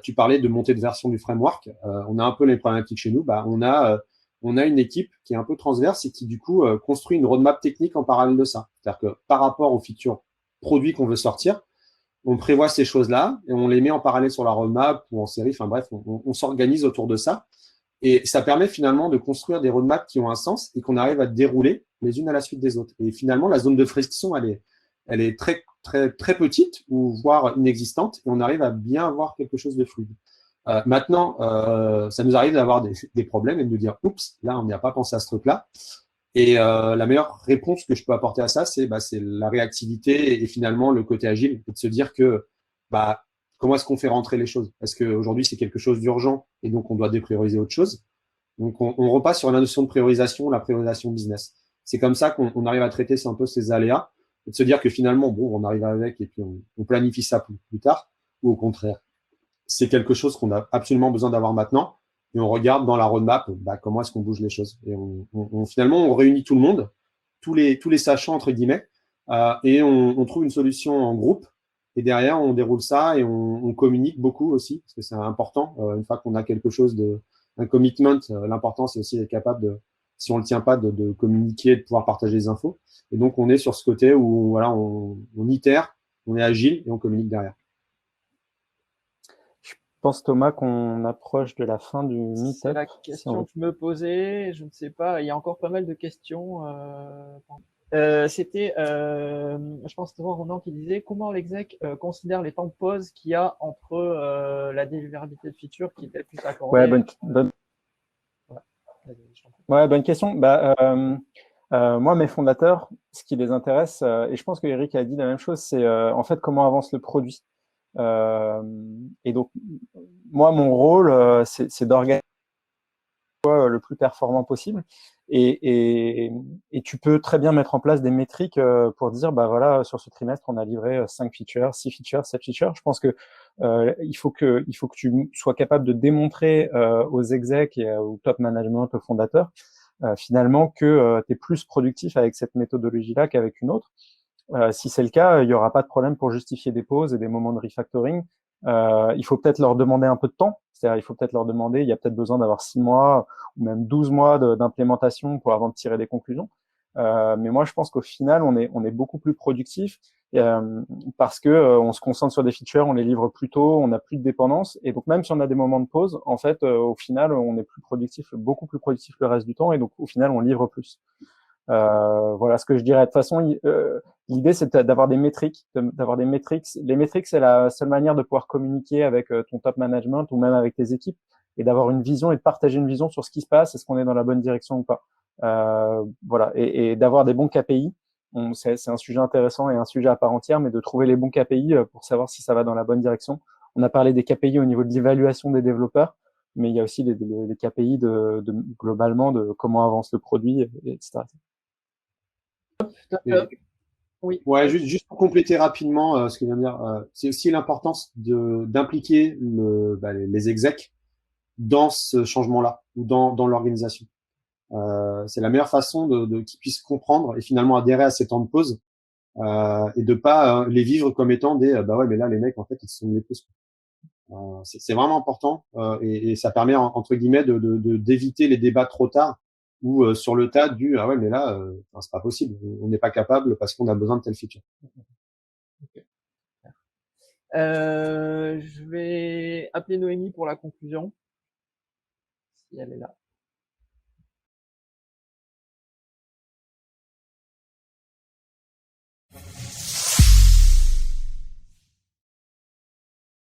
tu parlais de montée de version du framework, on a un peu les problématiques chez nous. Bah, on a une équipe qui est un peu transverse et qui du coup construit une roadmap technique en parallèle de ça. C'est-à-dire que par rapport aux features produits qu'on veut sortir, on prévoit ces choses-là et on les met en parallèle sur la roadmap ou en série. Enfin bref, on s'organise autour de ça. Et ça permet finalement de construire des roadmaps qui ont un sens et qu'on arrive à dérouler les unes à la suite des autres. Et finalement, la zone de friction, elle est très, très, très petite ou voire inexistante et on arrive à bien avoir quelque chose de fluide. Maintenant, ça nous arrive d'avoir des problèmes et de nous dire, oups, là, on n'y a pas pensé à ce truc-là. Et la meilleure réponse que je peux apporter à ça, c'est la réactivité et finalement le côté agile, et de se dire que bah, comment est-ce qu'on fait rentrer les choses? Parce qu'aujourd'hui, c'est quelque chose d'urgent et donc on doit déprioriser autre chose. Donc on repasse sur la notion de priorisation, la priorisation business. C'est comme ça qu'on arrive à traiter un peu ces aléas et de se dire que finalement, bon, on arrive avec et puis on planifie ça plus tard, ou au contraire, c'est quelque chose qu'on a absolument besoin d'avoir maintenant. Et on regarde dans la roadmap comment est-ce qu'on bouge les choses. Et finalement, on réunit tout le monde, tous les sachants, entre guillemets, et on trouve une solution en groupe. Et derrière, on déroule ça et on communique beaucoup aussi, parce que c'est important. Une fois qu'on a quelque chose un commitment, l'important, c'est aussi d'être capable si on ne le tient pas, de communiquer, de pouvoir partager les infos. Et donc, on est sur ce côté où voilà, on itère, on est agile et on communique derrière. Je pense, Thomas, qu'on approche de la fin du meet-up. C'est la question que je me posais. Je ne sais pas. Il y a encore pas mal de questions. C'était, je pense, Thomas Ronan qui disait comment l'exec considère les temps de pause qu'il y a entre la délivrabilité de feature qui était plus accordée. Ouais, bonne question. Moi, mes fondateurs, ce qui les intéresse, et je pense que Eric a dit la même chose, c'est en fait comment avance le produit. Et donc, moi, mon rôle, c'est d'organiser le plus performant possible. Et tu peux très bien mettre en place des métriques pour dire, bah voilà, sur ce trimestre, on a livré 5 features, 6 features, 7 features. Je pense que il faut que tu sois capable de démontrer aux execs et au top management, aux fondateurs, finalement, que tu es plus productif avec cette méthodologie-là qu'avec une autre. Si c'est le cas, il n'y aura pas de problème pour justifier des pauses et des moments de refactoring. Il faut peut-être leur demander un peu de temps. C'est-à-dire, il faut peut-être leur demander, il y a peut-être besoin d'avoir 6 mois ou même 12 mois d'implémentation pour avant de tirer des conclusions. Mais moi, je pense qu'au final, on est beaucoup plus productif parce que on se concentre sur des features, on les livre plus tôt, on n'a plus de dépendance. Et donc, même si on a des moments de pause, en fait, au final, on est plus productif, beaucoup plus productif le reste du temps. Et donc, au final, on livre plus. Voilà ce que je dirais. De toute façon, l'idée, c'est d'avoir des métriques, d'avoir des métriques. Les métriques, c'est la seule manière de pouvoir communiquer avec ton top management ou même avec tes équipes et d'avoir une vision et de partager une vision sur ce qui se passe, est-ce qu'on est dans la bonne direction ou pas. Voilà, et d'avoir des bons KPI. C'est un sujet intéressant et un sujet à part entière, mais de trouver les bons KPI pour savoir si ça va dans la bonne direction. On a parlé des KPI au niveau de l'évaluation des développeurs, mais il y a aussi les KPI globalement de comment avance le produit, etc. Oui. Ouais, juste pour compléter rapidement ce que vient de dire, c'est aussi l'importance d'impliquer les execs dans ce changement-là ou dans l'organisation. C'est la meilleure façon qu'ils puissent comprendre et finalement adhérer à ces temps de pause et de pas les vivre comme étant des bah ouais mais là les mecs en fait ils se sont mis les pauses. C'est vraiment important et ça permet entre guillemets d'éviter les débats trop tard ou sur le tas du ah ouais mais là c'est pas possible, on n'est pas capable parce qu'on a besoin de telle feature. Okay. Je vais appeler Noémie pour la conclusion, si elle est là.